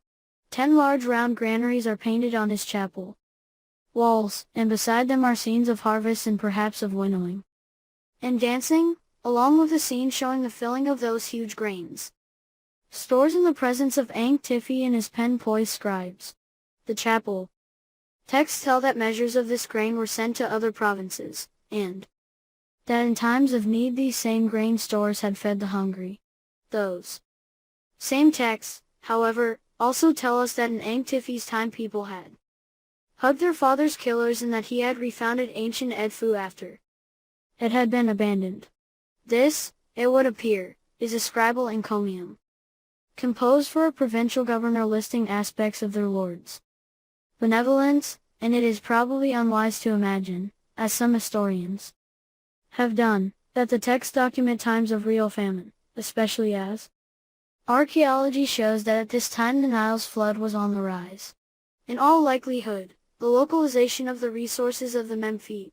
10 large round granaries are painted on his chapel walls, and beside them are scenes of harvest and perhaps of winnowing and dancing, along with a scene showing the filling of those huge grains stores in the presence of Ankhtifi and his pen-poised scribes. The chapel texts tell that measures of this grain were sent to other provinces, and that in times of need these same grain stores had fed the hungry. Those same texts, however, also tell us that in Ankhtifi's time people had hugged their father's killers and that he had refounded ancient Edfu after it had been abandoned. This, it would appear, is a scribal encomium, composed for a provincial governor listing aspects of their lord's benevolence, and it is probably unwise to imagine, as some historians have done, that the texts document times of real famine, especially as archaeology shows that at this time the Nile's flood was on the rise. In all likelihood, the localization of the resources of the Memphis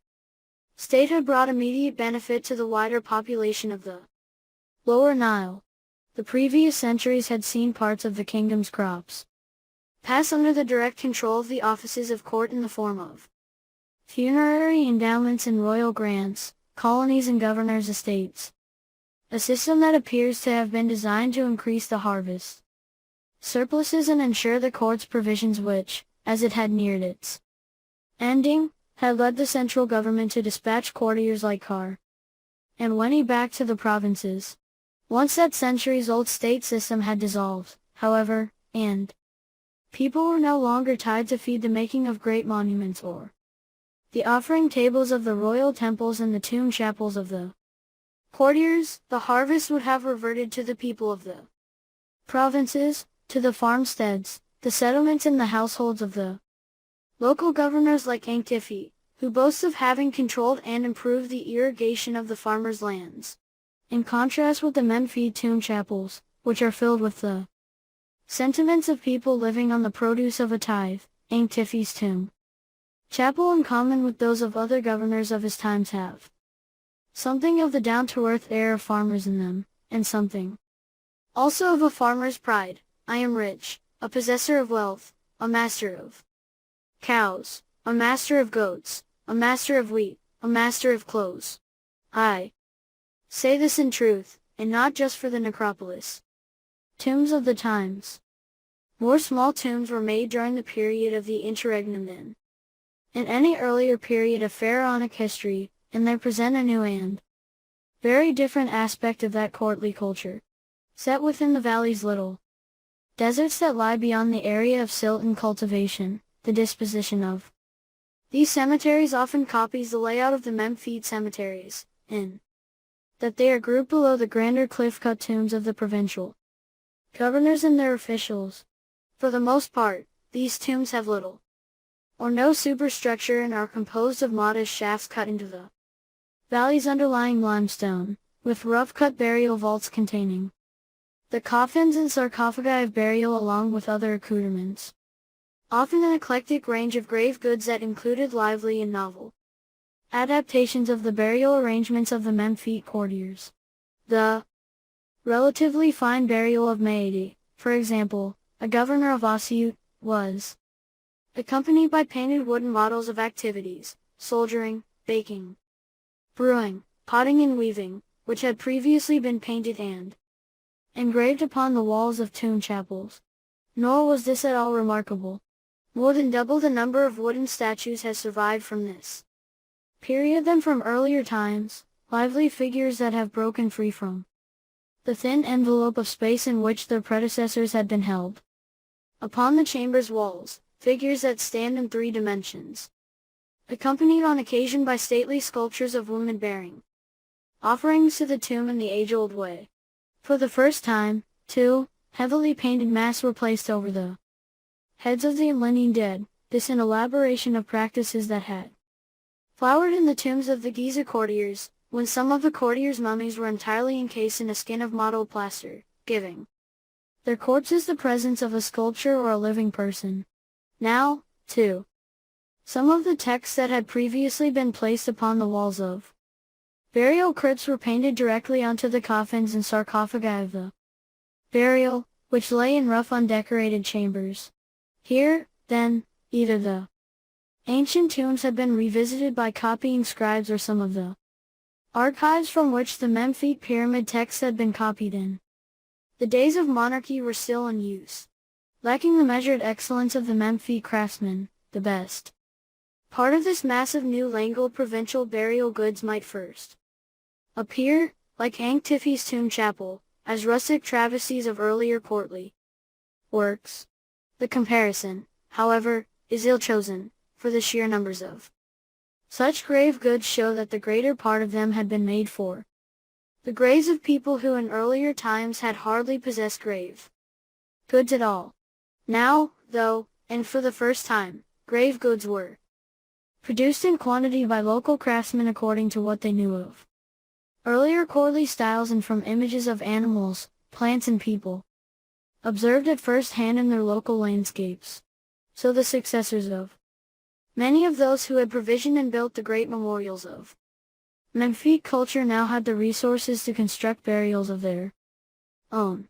state had brought immediate benefit to the wider population of the Lower Nile. The previous centuries had seen parts of the kingdom's crops pass under the direct control of the offices of court in the form of funerary endowments and royal grants, colonies and governors' estates, a system that appears to have been designed to increase the harvest surpluses and ensure the court's provisions which, as it had neared its ending, had led the central government to dispatch courtiers like Kar and Weni back to the provinces. Once that centuries-old state system had dissolved, however, and people were no longer tied to feed the making of great monuments or the offering tables of the royal temples and the tomb chapels of the courtiers. The harvest would have reverted to the people of the provinces, to the farmsteads, the settlements and the households of the local governors like Ankhtifi, who boasts of having controlled and improved the irrigation of the farmers' lands, in contrast with the Memphis tomb chapels, which are filled with the sentiments of people living on the produce of a tithe. Ankhtifi's tomb chapel, in common with those of other governors of his times, have something of the down-to-earth air of farmers in them, and something also of a farmer's pride. I am rich, a possessor of wealth, a master of cows, a master of goats, a master of wheat, a master of clothes. I say this in truth, and not just for the necropolis. Tombs of the times. More small tombs were made during the period of the Interregnum than in any earlier period of pharaonic history, and they present a new and very different aspect of that courtly culture, set within the valley's little deserts that lie beyond the area of silt and cultivation. the disposition of these cemeteries often copies the layout of the Memphite cemeteries, in that they are grouped below the grander cliff-cut tombs of the provincial governors and their officials. For the most part, these tombs have little or no superstructure and are composed of modest shafts cut into the valley's underlying limestone, with rough-cut burial vaults containing the coffins and sarcophagi of burial along with other accoutrements. Often an eclectic range of grave goods that included lively and novel adaptations of the burial arrangements of the Memphite courtiers. The relatively fine burial of Maedi, for example, a governor of Asyut, was accompanied by painted wooden models of activities, soldiering, baking, brewing, potting and weaving, which had previously been painted and engraved upon the walls of tomb chapels. Nor was this at all remarkable. More than double the number of wooden statues has survived from this period than from earlier times, lively figures that have broken free from the thin envelope of space in which their predecessors had been held. Upon the chamber's walls, figures that stand in 3 dimensions, accompanied on occasion by stately sculptures of women bearing offerings to the tomb in the age-old way. For the first time, too, heavily painted masks were placed over the heads of the unlineal dead, this an elaboration of practices that had flowered in the tombs of the Giza courtiers, when some of the courtiers' mummies were entirely encased in a skin of mottled plaster, giving their corpses the presence of a sculpture or a living person. Now, too, some of the texts that had previously been placed upon the walls of burial crypts were painted directly onto the coffins and sarcophagi of the burial, which lay in rough undecorated chambers. Here, then, either the ancient tombs had been revisited by copying scribes or some of the archives from which the Memphite pyramid texts had been copied in the days of monarchy were still in use. Lacking the measured excellence of the Memphite craftsmen, the best part of this massive new languid provincial burial goods might first appear, like Ankhtifi's tomb chapel, as rustic travesties of earlier courtly works. The comparison, however, is ill-chosen, for the sheer numbers of such grave goods show that the greater part of them had been made for the graves of people who in earlier times had hardly possessed grave goods at all. Now, though, and for the first time, grave goods were produced in quantity by local craftsmen according to what they knew of earlier courtly styles and from images of animals, plants and people, observed at first hand in their local landscapes. So the successors of many of those who had provisioned and built the great memorials of Memphite culture now had the resources to construct burials of their own.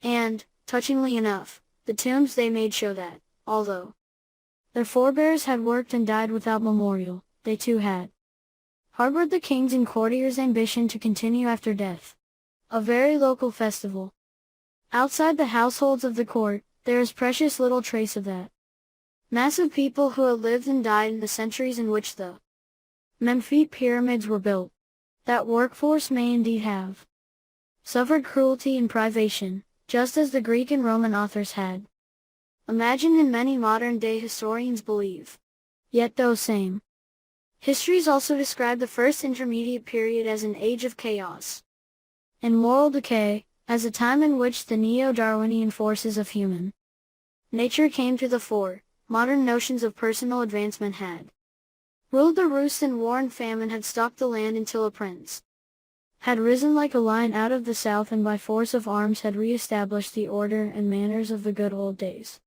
And, touchingly enough, the tombs they made show that, although their forebears had worked and died without memorial, they too had harbored the king's and courtiers' ambition to continue after death. A very local festival. Outside the households of the court, there is precious little trace of that mass of people who had lived and died in the centuries in which the Memphite pyramids were built. That workforce may indeed have suffered cruelty and privation, just as the Greek and Roman authors had imagined and many modern-day historians believe. Yet those same histories also describe the first intermediate period as an age of chaos and moral decay, as a time in which the neo-Darwinian forces of human nature came to the fore. Modern notions of personal advancement had ruled the roost and war and famine had stalked the land until a prince had risen like a lion out of the south and by force of arms had re-established the order and manners of the good old days.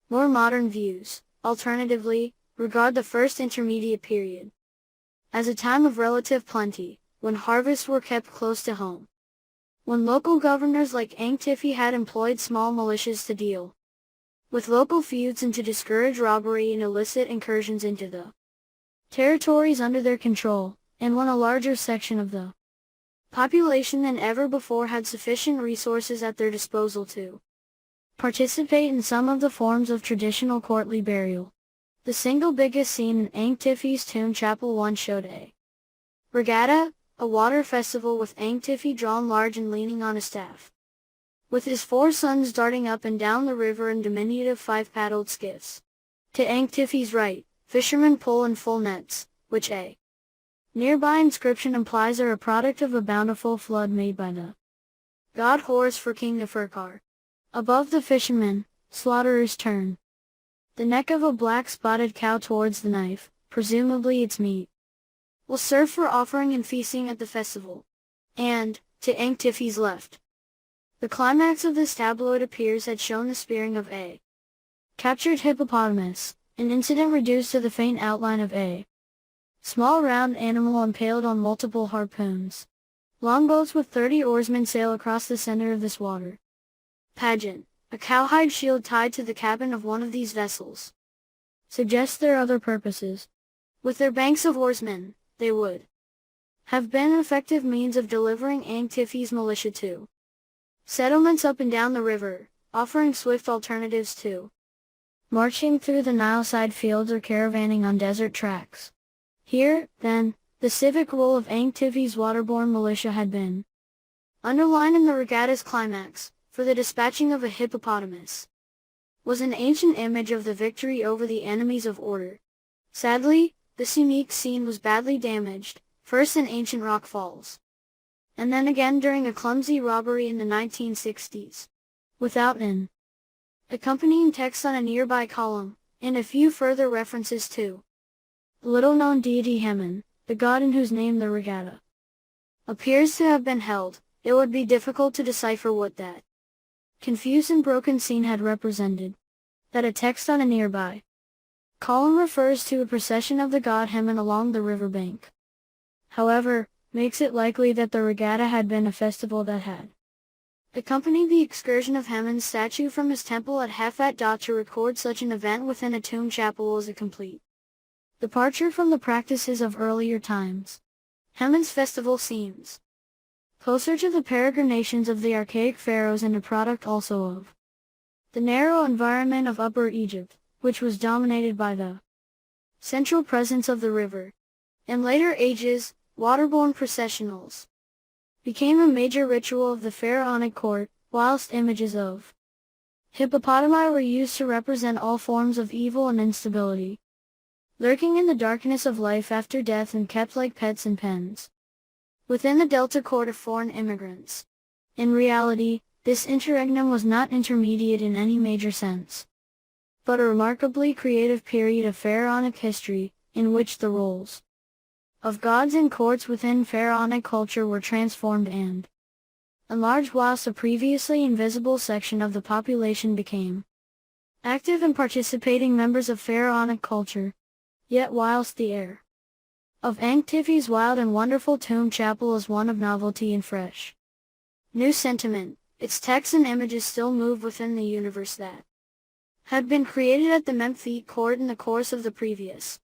More modern views, alternatively, regard the first intermediate period as a time of relative plenty, when harvests were kept close to home, when local governors like Ankhtifi had employed small militias to deal with local feuds and to discourage robbery and illicit incursions into the territories under their control, and when a larger section of the population than ever before had sufficient resources at their disposal to participate in some of the forms of traditional courtly burial. The single biggest scene in Ankhtifi's tomb chapel once showed a regatta, a water festival with Ankhtifi drawn large and leaning on a staff, with his 4 sons darting up and down the river in diminutive 5-paddled skiffs. To Ankhtifi's right, fishermen pull in full nets, which a nearby inscription implies are a product of a bountiful flood made by the god Horus for King Neferkar. Above the fishermen, slaughterers turn the neck of a black spotted cow towards the knife, presumably its meat will serve for offering and feasting at the festival. And, to Ankhtifi's left, the climax of this tableau, it appears, had shown the spearing of a captured hippopotamus, an incident reduced to the faint outline of a small round animal impaled on multiple harpoons. Longboats with 30 oarsmen sail across the center of this water pageant. A cowhide shield tied to the cabin of one of these vessels suggests their other purposes. With their banks of oarsmen, they would have been an effective means of delivering Ankhtifi's militia to settlements up and down the river, offering swift alternatives to marching through the Nile-side fields or caravanning on desert tracks. Here, then, the civic role of Ankhtifi's waterborne militia had been underlined in the regatta's climax, for the dispatching of a hippopotamus was an ancient image of the victory over the enemies of order. Sadly, this unique scene was badly damaged, first in ancient rock falls, and then again during a clumsy robbery in the 1960s. Without an accompanying text on a nearby column, and a few further references to the little-known deity Hemen, the god in whose name the regatta appears to have been held, it would be difficult to decipher what that confused and broken scene had represented. That a text on a nearby column refers to a procession of the god Hemen along the riverbank, however, makes it likely that the regatta had been a festival that had accompanied the excursion of Hemen's statue from his temple at Hafat. To record such an event within a tomb chapel was a complete departure from the practices of earlier times. Hemen's festival seems closer to the peregrinations of the archaic pharaohs and a product also of the narrow environment of Upper Egypt, which was dominated by the central presence of the river. In later ages, waterborne processionals became a major ritual of the pharaonic court, whilst images of hippopotami were used to represent all forms of evil and instability, lurking in the darkness of life after death and kept like pets in pens within the Delta court of foreign immigrants. In reality, this interregnum was not intermediate in any major sense, but a remarkably creative period of pharaonic history, in which the roles of gods and courts within pharaonic culture were transformed and enlarged, whilst a previously invisible section of the population became active and participating members of pharaonic culture. Yet whilst the air of Ankhtifi's wild and wonderful tomb chapel is one of novelty and fresh new sentiment, its texts and images still move within the universe that had been created at the Memphis court in the course of the previous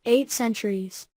8 centuries.